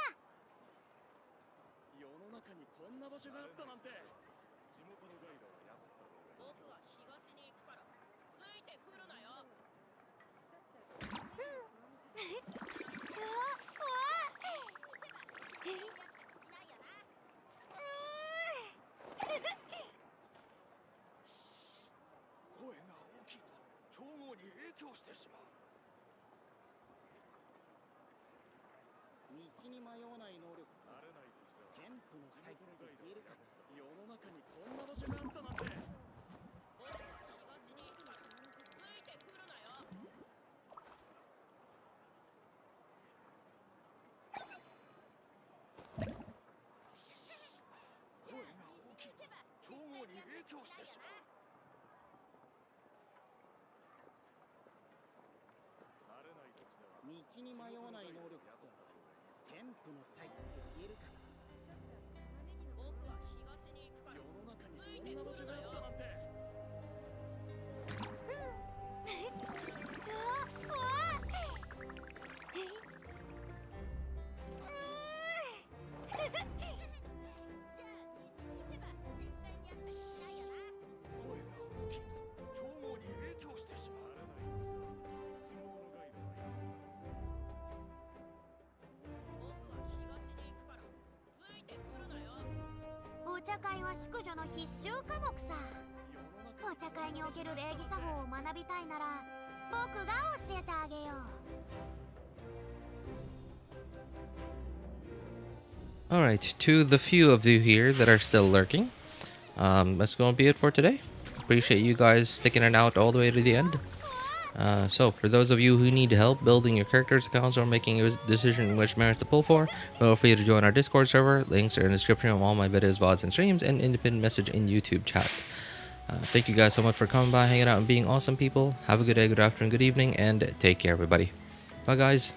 世の中にこんな場所があったなんて。地元のガイドは雇ったろうが。僕は東に行くからついてくるなよ。声が大きいと調合に影響してしまう。道に迷わない能力。慣れない土地ではテンプのサイトって言えるか。世の中にこんな場所があったなんて。僕は東に行くからついてくるなよ。道に迷わない能力って添付の際って消えるかな。僕は東に行くから世の中にこんな場所があったなんて。お茶会は淑女の必修科目さ。お茶会における礼儀作法を学びたいなら僕が教えてあげよう。 Alright, to the few of you here that are still lurking, that's going to be it for today. Appreciate you guys sticking it out all the way to the end. So, for those of you who need help building your characters' accounts or making a decision which merit to pull for, feel free to join our Discord server. Links are in the description of all my videos, VODs, and streams, and independent message in YouTube chat. Thank you guys so much for coming by, hanging out, and being awesome people. Have a good day, good afternoon, good evening, and take care, everybody. Bye, guys.